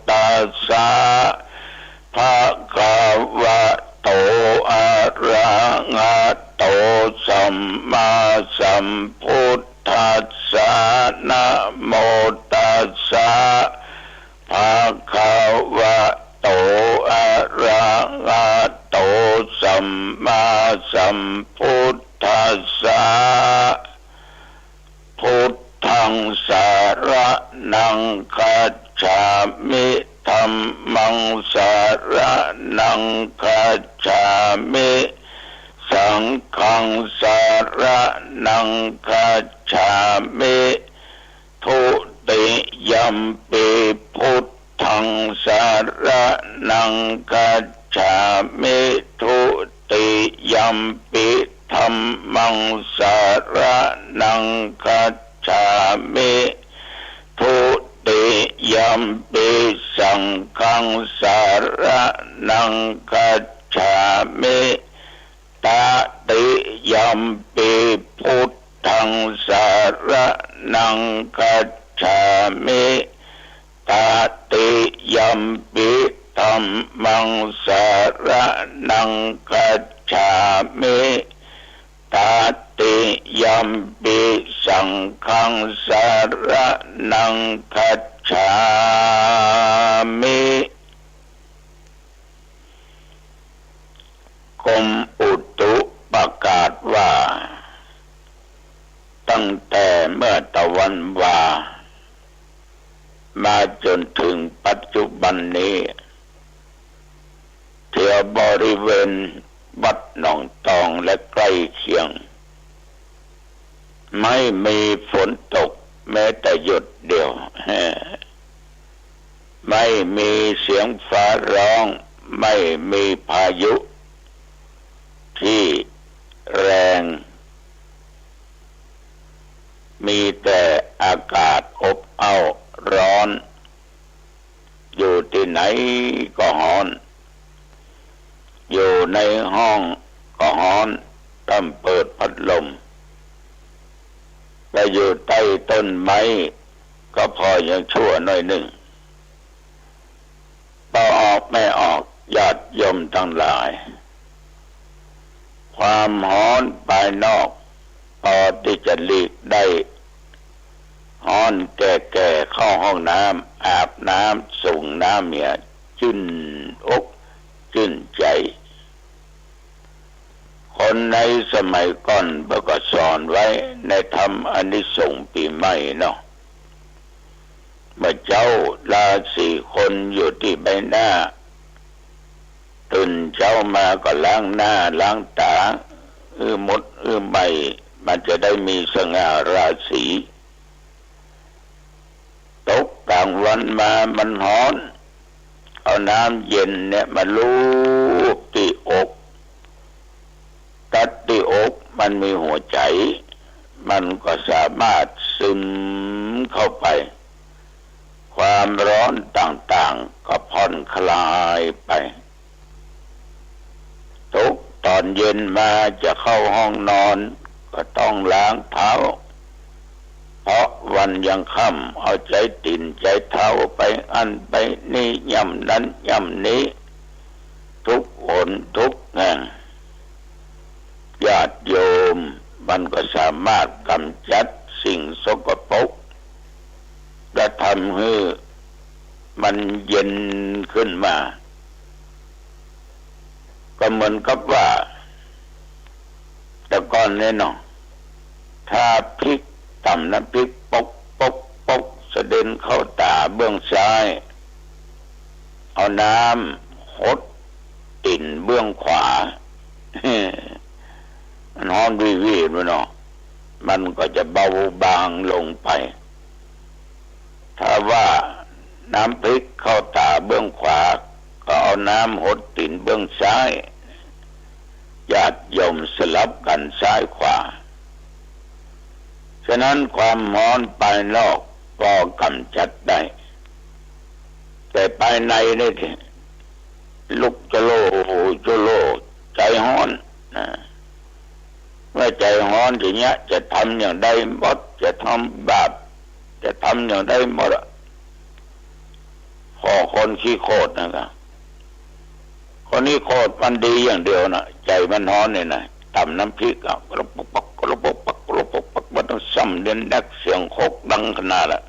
ตัสสะภะคะวะโตอะระหะโตสัมมาสัมพุทธัสสะนะโมตัสสะภะคะวะโตอะระหะโตสัมมาสัมพุทธัสสะพุทธังสารนังคัจฉามิธัมมังสารนังคัจฉามิสังฆังสารนังคัจฉามิทุติยัมปิพุทธังสารนังคัจฉามิทุติยัมปิธัมมังสารนังคัจฉามิทุติยัมปิสังฆังสารนังคัจฉามิตติยัมปิพุทธังสารนังคัจฉามิตติยัมปิธัมมังสารนังคัจฉามิตติยัมปิสังฆังสารนังคัจฉามิกรมอุตุประกาศว่าตั้งแต่เมื่อตะวันวามาจนถึงปัจจุบันนี้แถวบริเวณวัดหนองตองและใกล้เคียงไม่มีฝนตกแม้แต่หยดเดียวไม่มีเสียงฟ้าร้องไม่มีพายุที่แรงมีแต่อากาศอบอ้าวร้อนอยู่ที่ไหนก็ร้อนอยู่ในห้องก็ร้อนต้องเปิดพัดลมไปอยู่ใต้ต้นไม้ก็พอยังชั่วหน่อยหนึ่งต่อออกไม่ออกญาติโยมทั้งหลายความร้อนภายนอกพอที่จะหลีกได้ร้อนแก่ๆเข้าห้องน้ำอาบน้ำส่งน้ำเนี่ยชื่นอกชื่นใจคนในสมัยก่อนเมื่อก็สอนไว้ในธรรมอานิสงส์ปีใหม่เนาะเมื่อเจ้าลาสี่คนอยู่ที่ใบหน้าตื่นเช้ามาก็ล้างหน้าล้างตามดใบมันจะได้มีสง่าราศีตกกลางวันมามันร้อนเอาน้ำเย็นเนี่ยมาลูบที่อกตัดที่อกมันมีหัวใจมันก็สามารถซึมเข้าไปความร้อนต่างๆก็ผ่อนคลายไปตกตอนเย็นมาจะเข้าห้องนอนก็ต้องล้างเท้าเพราะวันยังค่ำเอาใจติ่นใจเท้าไปอันไปนี่ย่ำนั้นย่ำนี้ทุกหนทุกแห่งญาติโยมมันก็สามารถกำจัดสิ่งสกปรกและทำให้มันเย็นขึ้นมาก็เหมือนกับว่าแต่ก่อนเนี่ยเนาะถ้าพริกต่ำน้ำพริกปกเสด็จเข้าตาเบื้องซ้าย เอาน้ำหดติ่นเบื้องขวามันฮ้อนวิวีดเนาะมันก็จะเบาบางลงไปถ้าว่าน้ำพริกเข้าตาเบื้องขวาก็เอาน้ำหดติ่นเบื้องซ้ายญาติโยมสลับกันซ้ายขวาฉะนั้นความร้อนภายนอกก็กำจัดได้แต่ภายในนี่ลุกจะโลจะโลใจร้อนเมื่อใจร้อนอย่างเงี้ยจะทำอย่างใดหมดจะทำบาปจะทำอย่างใดหมดพอคนขี้โคตรนะครับคนนี้โคตรมันดีอย่างเดียวนะใจมันร้อนเนี่ยนะตำน้ำพริกอ่ะกระปุกปักกระปุกปักกระปุกปักมันต้องซ้ำเด่นดักเสียงโคกดังขนาดละ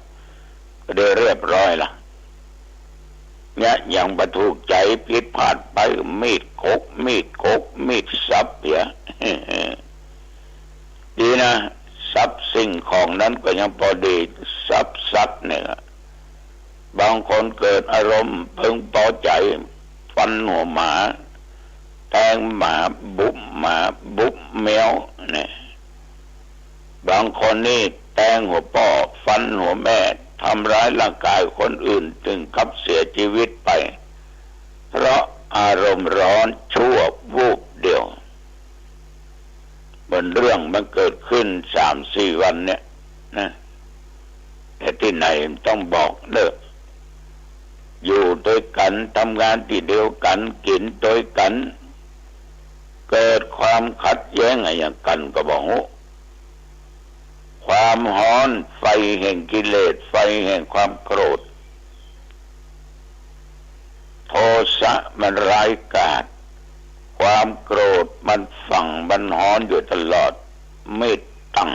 ก็ได้เรียบร้อยละเนี่ยอย่างบรรทุกใจผิดพลาดไปมีดโคกมีดสับเหียดีนะสับสิ่งของนั้นก็ยังพอดีสับเนี่ยบางคนเกิดอารมณ์เพิ่งพอใจฟันหัวหมาแทงหมาบุบแมวเนี่ยบางคนนี่แทงหัวพ่อฟันหัวแม่ทำร้ายร่างกายคนอื่นถึงกับเสียชีวิตไปเพราะอารมณ์ร้อนชั่ววูบเดียวบนเรื่องมันเกิดขึ้น3-4 วันเนี่ยนะแต่ที่ไหนต้องบอกเลิกอยู่ด้วยกันทำงานที่เดียวกันกินด้วยกันเกิดความขัดแย้งอะไรอย่างกันก็บอกความร้อนไฟแห่งกิเลสไฟแห่งความโกรธโทสะมันร้ายกาจความโกรธมันฝังมันร้อนอยู่ตลอดไม่ตั้ง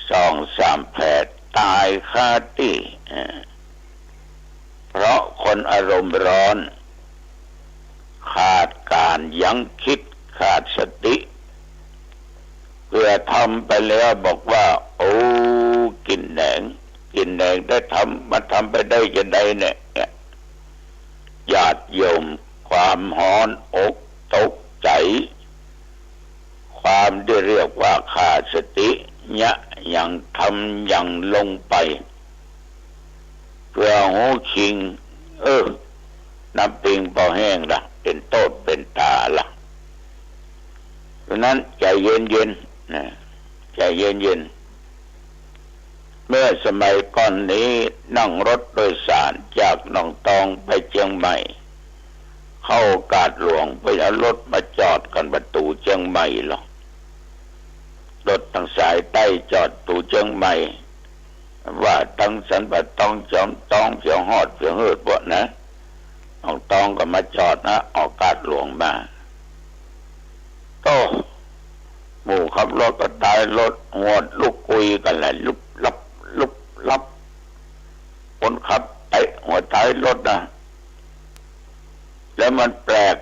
2-3 แผลตายคาที่เพราะคนอารมณ์ร้อนขาดการยั้งคิดขาดสติเพื่อทำไปแล้วบอกว่าโอ้กินแดงได้ทำไปได้จะได้เนี่ยญาติโยมความร้อนอกตกใจความได้เรียกว่าขาดสติเนี่ยอย่างทำอย่างลงไปเพื่อหูชิงน้ำปิงพอแห้งละเป็นโทษเป็นตาละเพราะนั้นใจเย็นๆนะใจเย็นๆเมื่อสมัยก่อนนี้นั่งรถโดยสารจากหนองตองไปเชียงใหม่เข้ากาดหลวงไปเอารถมาจอดกันประตูเชียงใหม่หรอกรถทางสายใต้จอดประตูเชียงใหม่ว่าทั้งสันปะตองจอมตองเสียงฮอดเสียงเฮิดพวกนะหนองตองก็มาจอดนะออกกาดหลวงมาโตหมู่ขับรถก็ตายรถหัวลุกคุยกันแหละลุบลับคนขับไอ้หัวท้ายรถนะแล้วมันแปลก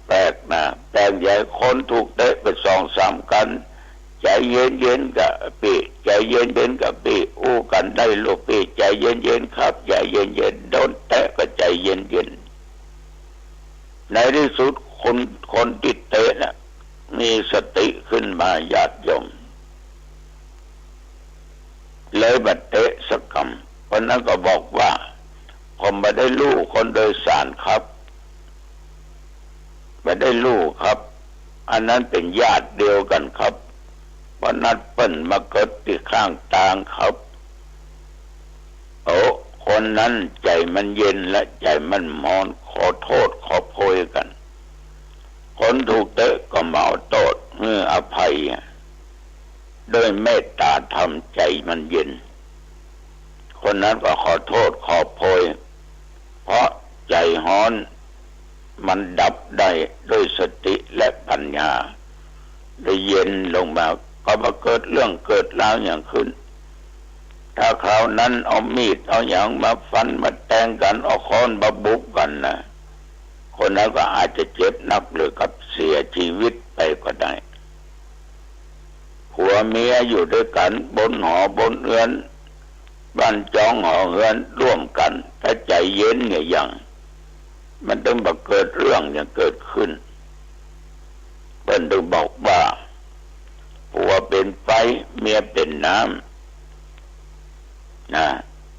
แปลกใหญ่คนถูกเตะไป2-3 กันใจเย็นกับพี่ใจเย็นกับพี่อู้กันได้ลูกพี่ใจเย็นครับใจเย็นโดนแตะก็ใจเย็นในที่สุดคนที่เตะน่ะมีสติขึ้นมาญาติโยมเลยบัดเตะสักคำคนนั้นก็บอกว่าผมไม่ได้ลูกคนโดยสารครับไม่ได้ลูกครับอันนั้นเป็นญาติเดียวกันครับวันนัดเปิ้นมาเกิดที่ข้างทางครับคนนั้นใจมันเย็นและใจมันมอนขอโทษขอโพยกันคนถูกเตะก็มาโทษอภัยโดยเมตตาธรรมใจมันเย็นคนนั้นก็ขอโทษขอโพยเพราะใจร้อนมันดับได้ด้วยสติและปัญญาได้เย็นลงมาก็มาเกิดเรื่องเกิดราวอย่างขึ้นถ้าคราวนั้นเอามีดเอาอย่างมาฟันมาแทงกันเอาค้อนมาบุกกันนะคนนั้นก็อาจจะเจ็บหนักหรือกับเสียชีวิตไปก็ได้ผัวเมียอยู่ด้วยกันบนหอบนเรือน บ้านจองหอเฮือนร่วมกันถ้าใจเย็นเนี่ยอย่างมันต้องบอกเกิดเรื่องอย่างเกิดขึ้นเพิ่นต้องบอกว่าผัวเป็นไฟเมียเป็นน้ำนะ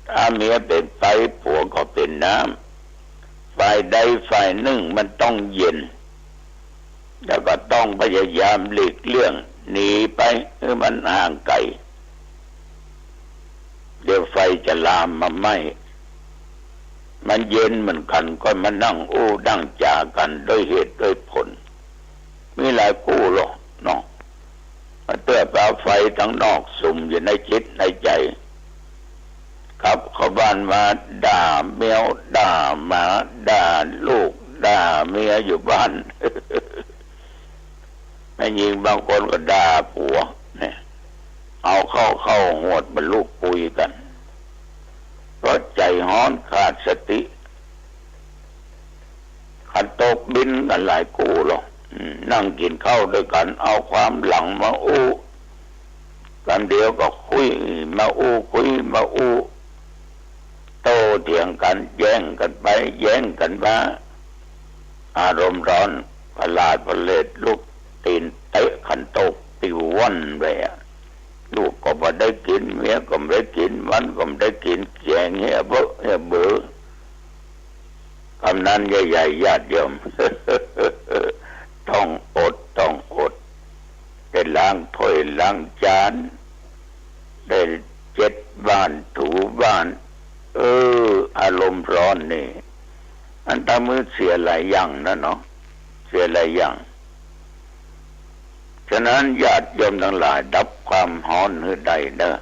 ถ้าเมียเป็นไฟผัวก็เป็นน้ำฝ่ายใดฝ่ายหนึ่งมันต้องเย็นแล้วก็ต้องพยายามหลีกเลี่ยงหนีไปให้มันห่างไกลเดี๋ยวไฟจะลามมาไหม้มันเย็นเหมือนกันก็มานั่งอู้ดั่งจากันด้วยเหตุด้วยผลมีหลายกู้หรอกเนาะมาเตื้อเปล่าไฟทั้งนอกสุ่มอยู่ในจิตในใจครับเขาบ้านมาด่าแมวด่าหมาด่าลูกด่าเมียอยู่บ้านแม่หญิงบางคนก็ด่าผัวเนี่ยเอาเข้าหวดบรรลุปุยกันเพราะใจฮ้อนขาดสติขันตกบินกันหลายกู้หรอกนั่งกินข้าวด้วยกันเอาความหลังมาอู้กันเดียวก็คุยมาอู้คุยมาอู้โตเถียงกันแย่งกันไปแย่งกันมาอารมณ์ร้อนประหลาดประเลดลูกตีนเตะขันโตกติววันไปลูกก็ไม่ได้กินเมียก็ไม่ได้กินมันก็ไม่ได้กินแกงเหี้ยเบื่อคำนั้นใหญ่ๆญาติโยม ต้องอดได้ล้างถ้วยล้างจานได้เช็ดบ้านถูบ้านอารมณ์ร้อนนี่อันตามือเสียหลายอย่างนะเนาะเสียหลายอย่างฉะนั้นญาติโยมทั้งหลายดับความร้อนให้ได้เด้อ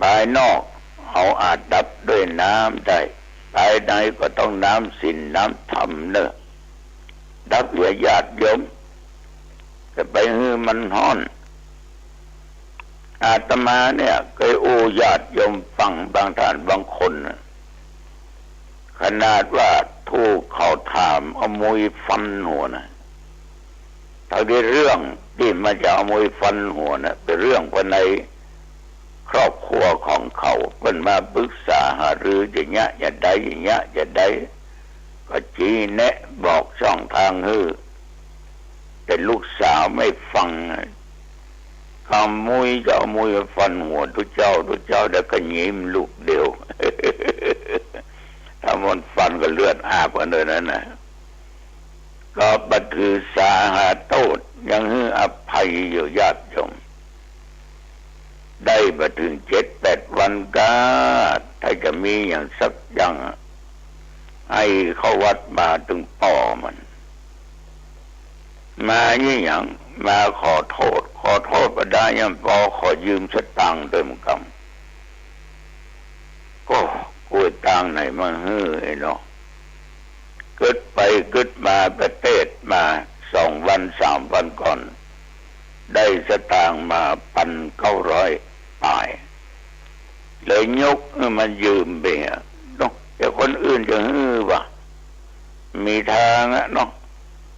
ภายนอกเอาอาจดับด้วยน้ำได้ภายในก็ต้องน้ำศีลน้ำธรรมเด้อดับเหลือญาติโยมจะไปให้มันร้อนอาตมาเนี่ยเคยอู้ญาติโยมฟังบางท่านบางคนขนาดว่าถูกเขาถามเอามวยฟันหัวนะถ้าได้เรื่องที่มันจะเอามวยฟันหัวนะเป็นเรื่องภายในครอบครัวของเขาเป็นมาปรึกษาหารืออย่างเงี้ยอย่าได้อย่างเงี้ยอย่าได้ก็ชี้แนะบอกช่องทางแต่ลูกสาวไม่ฟังคำมุยจะเอามวยฟันหัวทุกเจ้าแล้วก็ยิ้มลูกเดียว ถ้ามันฟันก็เลือดอาบกันเลยนั่นนะก็บัดคือสาหาโทษยังให้อภัยอยู่ญาติโยมได้มาถึง7-8 วันก็ถ้าจะมีอย่างสักอย่างให้เข้าวัดมาถึงป่อมันมาอย่างมาขอโทษก็ได้ยังพอขอยืมสตางค์เติมกำก็กูตังไหนมาไอ้เนาะเกิดไปเกิดมาประเทศมา2 วัน 3 วันก่อนได้สตางค์มา1,900 ตายเลยยกมันยืมไปเนาะแต่คนอื่นจะวะมีทางเนาะ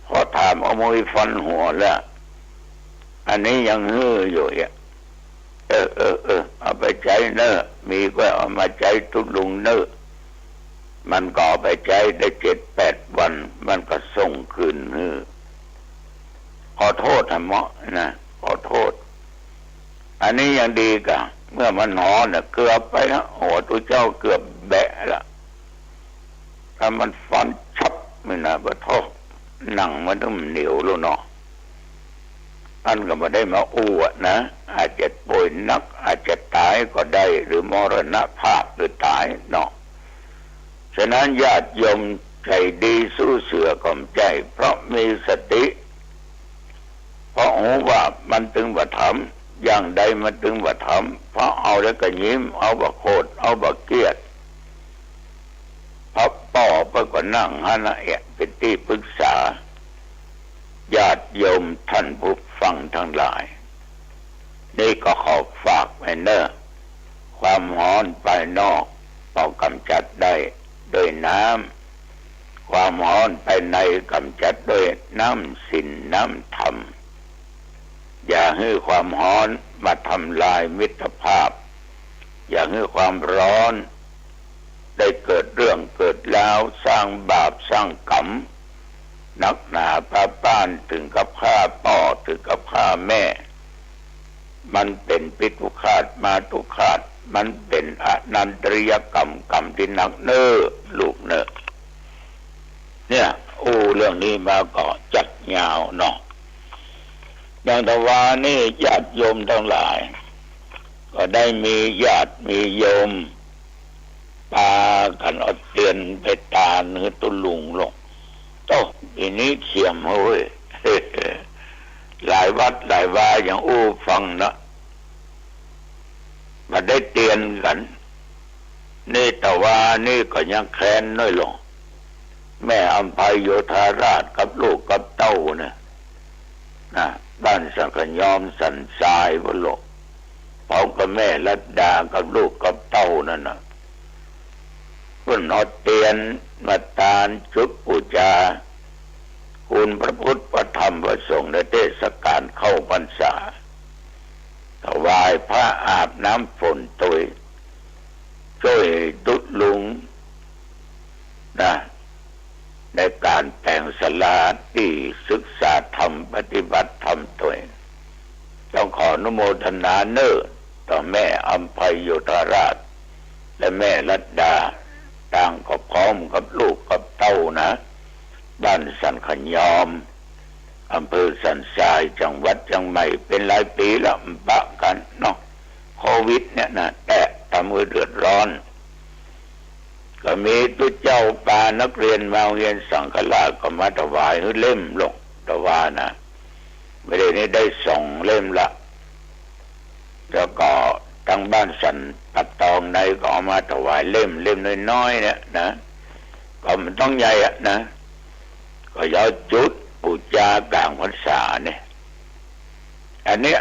พอถามเอามวยฟันหัวแล้วอันนี้ยังอยู่เอาไปใช้เนอะมีก็เอามาใช้ทุลุงเนอะมันก็เอาไปใช้ได้7-8 วันมันก็ส่งคืนขอโทษนะหมอนะขอโทษอันนี้ยังดีกะเมื่อมันหอเนี่ยเกือบไปแล้วโอ้ตัวเจ้าเกือบแบะละถ้ามันฟันชับไม่น่าประทบหนังมันต้องเหนียวแล้วเนาะอันก็ไม่ได้มาอ้วนะอาจจะป่วยนักอาจจะตายก็ได้หรือมรณภาพหรือตายเนาะฉะนั้นญาติโยมใจดีสู้เสือก่อมใจเพราะมีสติเพราะหูว่ามันถึงว่าทำอย่างใดมันถึงว่าทำเพราะเอาแล้วก็ยิ้มเอาบะโคตรเอาบะเกียดพับป่อไปก็นั่งฮะนะเป็นที่ปรึกษาญาติโยมท่านผู้ฟังทั้งหลายนี่ก็ขอฝากไว้เนอะความร้อนภายนอกต้องกำจัดได้ด้วยน้ำความร้อนภายในกำจัดด้วยน้ำศีลน้ำธรรมอย่าให้ความร้อนมาทำลายมิตรภาพ อย่างให้ความร้อนได้เกิดเรื่องเกิดแล้วสร้างบาปสร้างกรรมนักหนาพาป้านถึงกับฆ่าพ่อถึงกับฆ่าแม่มันเป็นปิตุฆาตมาตุฆาตมันเป็นอนันตริยกรรมกรรมที่หนักเน้อลูกเน้อเนี่ยเรื่องนี้มาก็จัดยาวเนาะอย่างแต่ว่านี่ญาติโยมทั้งหลายก็ได้มีญาติมีโยมพากันเอาเตียนไปตาเนื้อตุลุงลงโตทีนี้เขียมเฮ้ย หลายวัดหลายวาอย่างฟังนะมาได้เตียนกันนี่แต่ว่านี่ก็ยังแค้นน้อยลงแม่อัมภัยโยธาราชกับลูกกับเต้าเนี่ยนะบ้านสังขยอมสันทรายบ่โลกพร้อมกับแม่รัตดากับลูกกับเต้านั่นนะเพิ่นเอาเตียนมาตานจุดปูชาคุณพระพุทธพระธรรมพระสงฆ์ในเทศกาลเข้าพรรษาถวายพระอาบน้ำฝนตุยช่วยดุจลุงนะในการแต่งศาลาที่ศึกษาธรรมปฏิบัติธรรมตัวต้องขออนุโมทนาเน้อต่อแม่อัมภัยโยธาราชและแม่รัตดาต่างก็พร้อมกับลูกกับเต้านะบ้านสันขยอมอำเภอสันทรายจังหวัดเชียงใหม่เป็นหลายปีแล้วปะกันเนาะโควิดเนี่ยนะแต่ทำให้เดือดร้อนก็มีตุ๊เจ้าป่านักเรียนมาเรียนสังฆราชก็มาถวายเล่มลงถวายนะไม่ได้นี่ได้2 เล่มละแล้วก็ทางบ้านสันปัดตองในก็เอามาถวายเล่มน้อยๆเนี่ยนะก็มันต้องใหญ่อะนะก็ยาวจุดปูชากลางพรรษาเนี่ยอันเนี้ย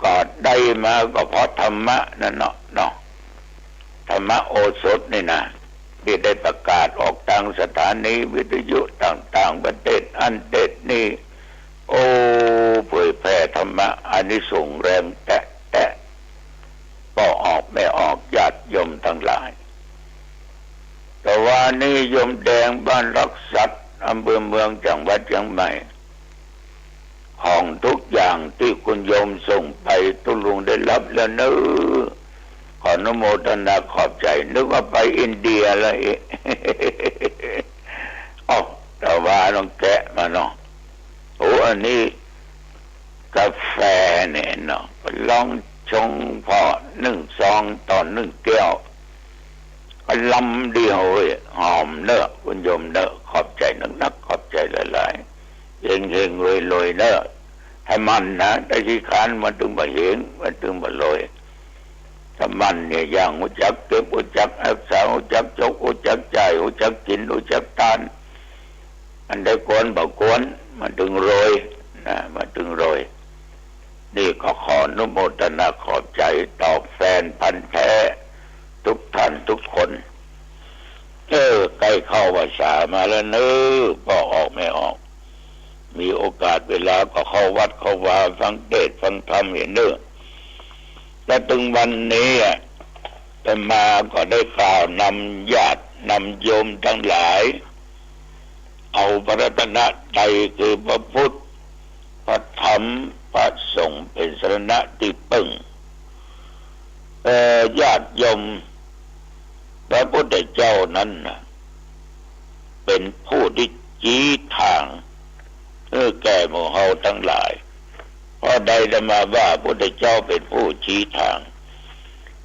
ก็ได้มาก็เพราะธรรมะนั่นเนาะธรรมโอสถนี่นะที่ได้ประกาศออกทางสถานีวิทยุต่างๆประเทศอันเด็ดนี่เผยแผ่ธรรมะอานิสงส์แรงแตะก็ออกไม่ออกญาติโยมทั้งหลายแต่ว่านี่โยมแดงบ้านรักสัตว์อำเภอเมืองจังหวัดเชียงใหม่ของทุกอย่างที่คุณโยมส่งไปตุลุงได้รับแล้วเนอะขออนุโมทนาขอบใจนึกว่าไปอินเดียเลยแต่ว่าลองแกะมาเนาะอันนี้กาแฟเนี่ยเนาะลองชงพอ1 ซองต่อ1 แก้วก็ลำเดียวหอมเนอะคุณโยมเนอะขอบใจนักขอบใจหลายๆเฮงรวยเนอะให้มันนะได้ที่คานมันถึงมาเฮงมันถึงมารวยถ้ามันเนี่ยอย่างรู้จักเก็บรู้จักรักษารู้จักจกรู้จักใจรู้จักกินรู้จักทานอันใดควรบ่ควรมันถึงรวยนะมันถึงรวยนี่ก็ขออนุโมทนาขอบใจต่อแฟนพันธุ์แท้ทุกท่านทุกคนใกล้เข้าพรรษามาแล้วเนอะพอออกไม่ออกมีโอกาสเวลาก็เข้าวัดเข้าวาฟังเทศน์ฟังธรรมเห็นเนอะและถึงวันนี้แต่มาก็ได้กล่าวนำญาตินำโยมทั้งหลายเอาพระรัตนตรัยคือพระพุทธพระธรรมพระสงฆ์เป็นสรณะที่พึ่งญาติโยมพระพุทธเจ้านั้นเป็นผู้ที่ชี้ทางแก่หมู่เฮาทั้งหลายเพราะใดจะมาว่าพระพุทธเจ้าเป็นผู้ชี้ทาง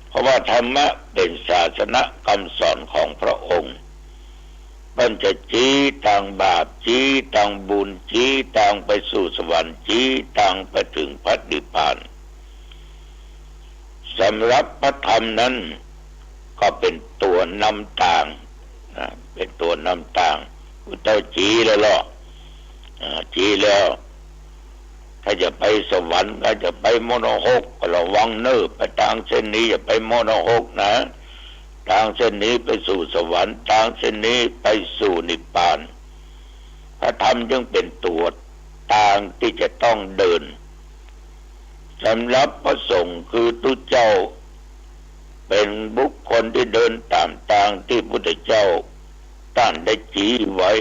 เพราะว่าธรรมะเป็นศาสนคำสอนของพระองค์มันจะชี้ทางบาปชี้ทางบุญชี้ทางไปสู่สวรรค์ชี้ทางไปถึงพระนิพพานสำหรับพระธรรมนั้นก็เป็นตัวนำทางเป็นตัวนำทางพุทธเจ้าชี้แล้วล่ะชี้แล้วถ้าจะไปสวรรค์ก็จะไปโมโนหกก็ระวังเนอะไปทางเส้นนี้อย่าไปโมโนหกนะทางเส้นนี้ไปสู่สวรรค์ทางเส้นนี้ไปสู่นิพพานพระธรรมจึงเป็นตัวทางที่จะต้องเดินสำหรับพระสงฆ์คือตุเจ้า เป็นบุคคลที่เดินตามทางที่พุทธเจ้าท่านได้ชี้ไว้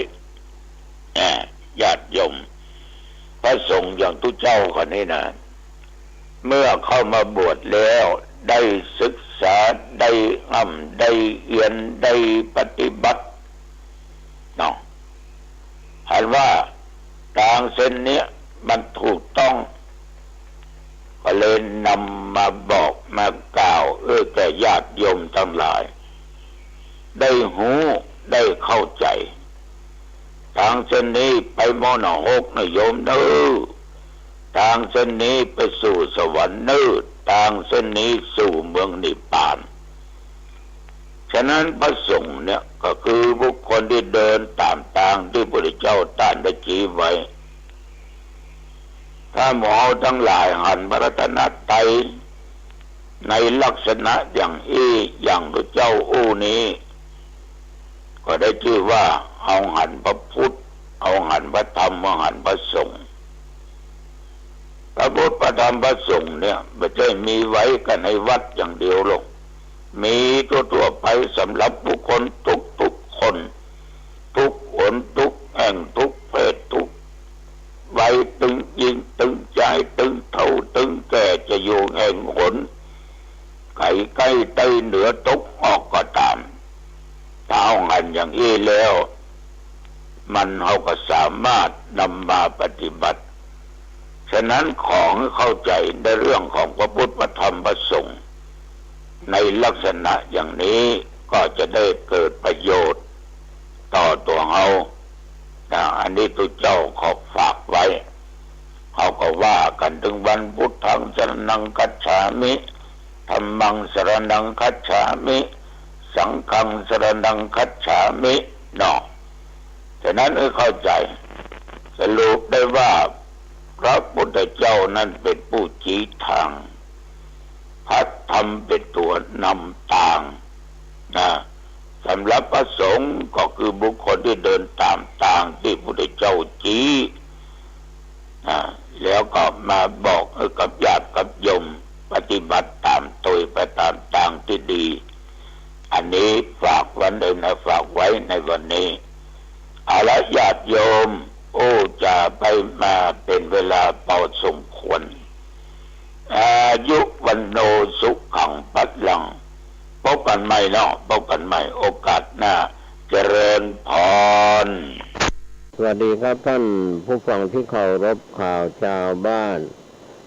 ญาติโยมพระสงฆ์อย่างทุกเจ้าคนนี้นะเมื่อเข้ามาบวชแล้วได้ศึกษาได้ได้เรียนได้ปฏิบัติเนาะเห็นว่าทางเส้นนี้มันถูกต้องก็เลยนำมาบอกมากล่าวแก่ญาติโยมทั้งหลายได้หูได้เข้าใจทางเส้นนี้ไปมอนะหกนะโยมเด้อทางเส้นนี้ไปสู่สวรรค์เด้อทางเส้นนี้สู่เมืองนิพพานฉะนั้นพระสงฆ์เนี่ยก็คือบุคคลที่เดินตามทางที่พระพุทธเจ้าตรัสได้ชี้ไว้ถ้าหมอทั้งหลายหันพระรัตนตรัยในลักษณะอย่างพระเจ้านี้ก็ได้ชื่อว่าเอาหันพระพุทธเอาหันพระธรรมเอาหันพระสงฆ์พระพุทธพระธรรมพระสงฆ์เนี่ยไม่ใช่มีไว้กันในวัดอย่างเดียวหรอกมีทั่วไปสำหรับบุคคลทุกคนทุกคนทุกแห่งทุกเพศทุกวัยตึงยิงตึงใจตึงเท่าตึงแก่จะอยู่แห่งหนไก่ใกล้ใต้เหนือตกออกก็ตามถ้าเอาหันอย่างนี้แล้วมันเขาก็สามารถนำมาปฏิบัติฉะนั้นขอให้เข้าใจในเรื่องของพระพุทธพระธรรมพระสงฆ์ในลักษณะอย่างนี้ก็จะได้เกิดประโยชน์ต่อตัวเราอันนี้ตัวเจ้าขอฝากไว้เขาก็ว่ากันถึงวันพุทธังสรณังคัจฉามิธัมมังสรณังคัจฉามิสังฆังสรณังคัจฉามิเนาะฉะนั้นเข้าใจสรุปได้ว่าพระพุทธเจ้านั้นเป็นผู้ชี้ทางพระธรรมเป็นตัวนำทางสำหรับพระสงฆ์ก็คือบุคคลที่เดินตามทางที่พระพุทธเจ้าชี้แล้วก็มาบอกกับญาติกับโยมปฏิบัติตามตัวไปตามทางที่ดีอันนี้ฝากไว้ฝากไว้ในวันนี้เอาละญาติโยมจะไปมาเป็นเวลาพอสมควรอายุวันโนสุขังปัลลังพบกันใหม่เนาะพบกันใหม่โอกาสหน้าเจริญพรสวัสดีครับท่านผู้ฟังที่เคารพข่าวชาวบ้าน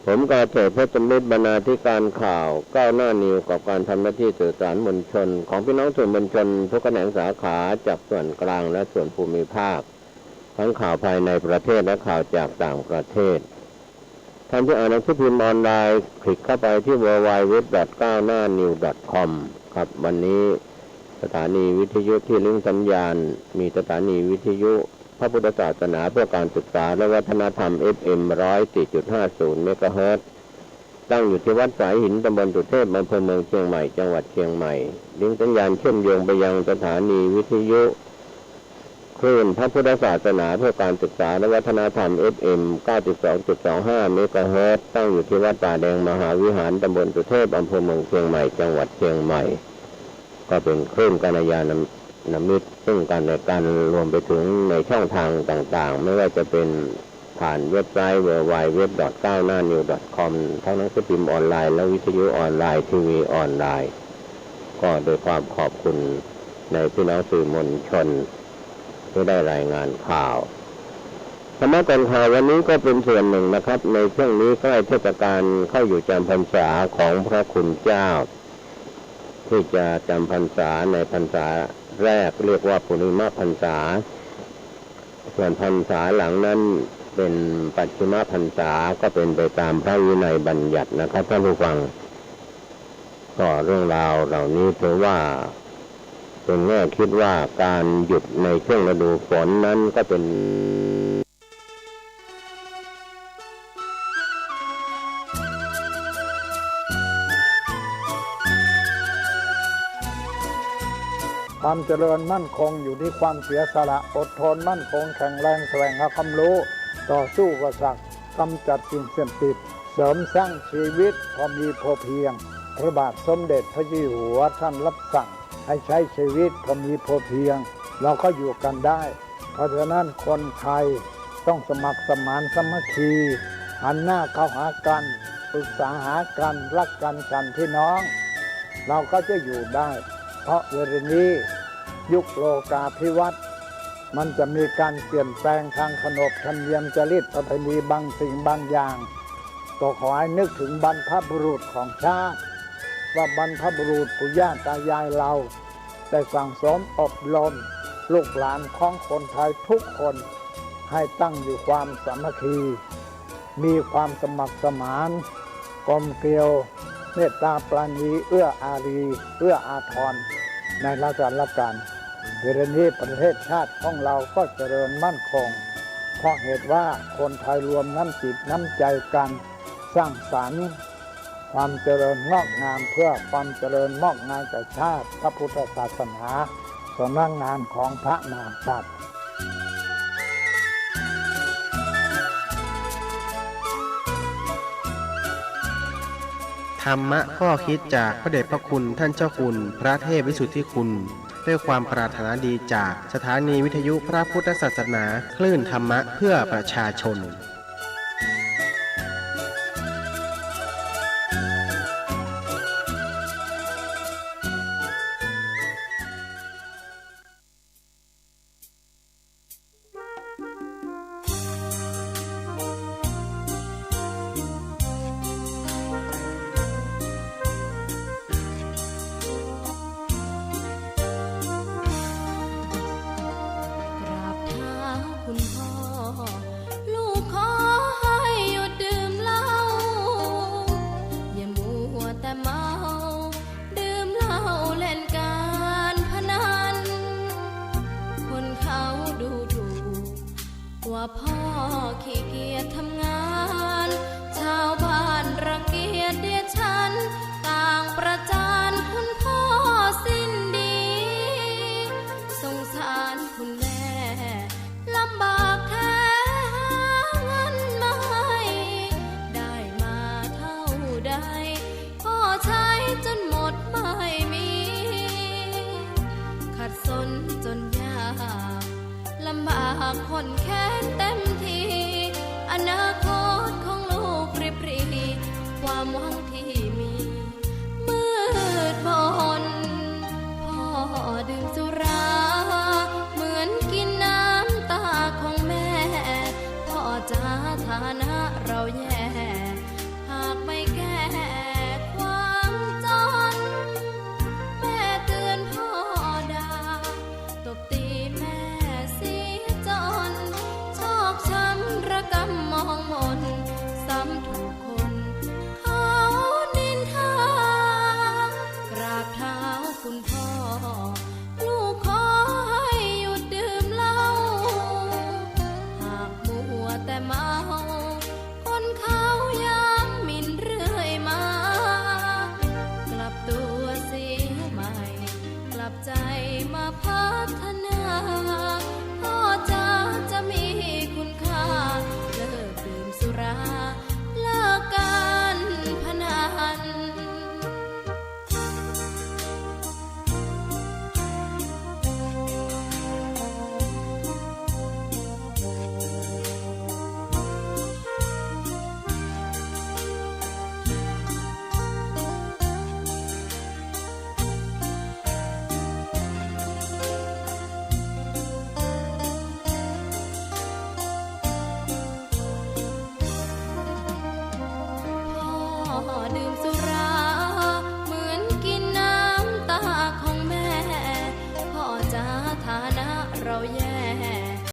ผมกาเถิดพระสมเด็จบรรณาธิการข่าวก้าวหน้านิวกับการทำหน้าที่สื่อสารมวลชนของพี่น้องสื่อมวลชนทุกแขนงสาขาจากส่วนกลางและส่วนภูมิภาคทั้งข่าวภายในประเทศและข่าวจากต่างประเทศท่านที่อ่านหนังสือพิมพ์ออนไลน์คลิกเข้าไปที่ www.9hnanew.com ครับวันนี้สถานีวิทยุที่ลิงก์สัญญาณมีสถานีวิทยุพระพุทธศาสนาเพื่อการศึกษาและวัฒนธรรม FM 104.50 เมกะเฮิรตซ์ตั้งอยู่ที่วัดสายหินตำบลสุเทพอำเภอเมืองเชียงใหม่จังหวัดเชียงใหม่ลิงก์สัญญาณเชื่อมโยงไปยังสถานีวิทยุคลื่นพระพุทธศาสนาเพื่อการศึกษาและวัฒนธรรม FM 92.25 เมกะเฮิรตซ์ตั้งอยู่ที่วัดป่าแดงมหาวิหารตำบลสุเทพอำเภอเมืองเชียงใหม่จังหวัดเชียงใหม่ก็เป็นคลื่นกัลยาณมิตรซึ่งกันและกันรวมไปถึงในช่องทางต่างๆไม่ว่าจะเป็นผ่านเว็บไซต์ www.9hnanew.com ทั้งหนังสือพิมพ์ออนไลน์และวิทยุออนไลน์ทีวีออนไลน์ก็โดยความขอบคุณในพี่น้องสื่อมวลชนที่ได้รายงานข่าวธรรมะก่อนข่าววันนี้ก็เป็นส่วนหนึ่งนะครับในช่วงนี้ใกล้เทศกาลเข้าอยู่จำพรรษาของพระคุณเจ้าที่จะจำพรรษาในพรรษาแรกเรียกว่าปุริมพรรษาส่วนพรรษาหลังนั้นเป็นปัจฉิมพรรษาก็เป็นไปตามพระวินัยบัญญัตินะครับท่านผู้ฟังก็เรื่องราวเหล่านี้ถือว่าเป็นแง่คิดว่าการหยุดในช่วงฤดูฝนนั้นก็เป็นความเจริญมั่นคงอยู่ที่ความเสียสละอดทนมั่นคงแข็งแรงแสวงหาความรู้ต่อสู้อุปสรรคกำจัดสิ่งเสพติดเสริมสร้างชีวิตพอมีพอเพียง พระบาทสมเด็จพระเจ้าอยู่หัวท่านรับสั่งให้ใช้ชีวิตพอมีพอเพียงเราก็อยู่กันได้เพราะฉะนั้นคนไทยต้องสมัครสมานสามัคคีหันหน้าเข้าหากันปรึกษาหากันรักกันฉันพี่น้องเราก็จะอยู่ได้เพราะเวลานี้ยุคโลกาภิวัตน์มันจะมีการเปลี่ยนแปลงทางขนบธรรมเนียมจริตประเพณีบางสิ่งบางอย่างก็ขอให้นึกถึงบรรพบุรุษของชาติว่าบรรพบุรุษปู่ย่าตายายเราได้สั่งสมอบรมลูกหลานของคนไทยทุกคนให้ตั้งอยู่ความสามัคคีมีความสมัครสมานกลมเกลียวเมตตาปราณีเอื้ออารีเอื้ออาทรในราชการเวลานี้ประเทศชาติของเราก็เจริญมั่นคงเพราะเหตุว่าคนไทยรวมน้ำจิตน้ำใจกันสร้างสรรค์ความเจริญงอกงามเพื่อความเจริญงอกงามแก่ชาติพระพุทธศาสนาสำนักงานของพระมหากษัตริย์ ธรรมะข้อคิดจากพระเดชพระคุณท่านเจ้าคุณพระเทพวิสุทธิคุณด้วยความปรารถนาดีจากสถานีวิทยุพระพุทธศาสนาคลื่นธรรมะเพื่อประชาชนว่าพ่อขี้เกียจทำงานชาวบ้านรังเกียจเดียฉันต่างประจานคุณพ่อสิ้นดีสงสารคุณแม่ลำบากแท้หาเงินมาให้ได้มาเท่าใดพ่อใช้จนหมดไม่มีขัดสนจนยากลำบากคนแค้นเต็มทีอนาคตของลูกริบหรี่ความหวังที่มีมืดมนพ่อดื่มสุราเหมือนกินน้ำตาของแม่พ่อจ๋าฐานะเราแย่หากไม่แก้ความจนแม่เตือนพ่อด่าตบตีแม่ชอกช้ำระกำมองมนซ้ำถูกคนเขานินทากราบเท้าคุณพ่อลูกขอให้หยุดดื่มเหล้าหากมัวแต่เมาคนเขาย้ำหมิ่นเรื่อยมากลับตัวเสียใหม่กลับใจมาพัฒนาพ่อจะมีคุณค่าเลิกดื่มสุราเลิกการพนันดื่มสุราเหมือนกินน้ำตาของแม่พ่อจ๋าฐานะเราแย่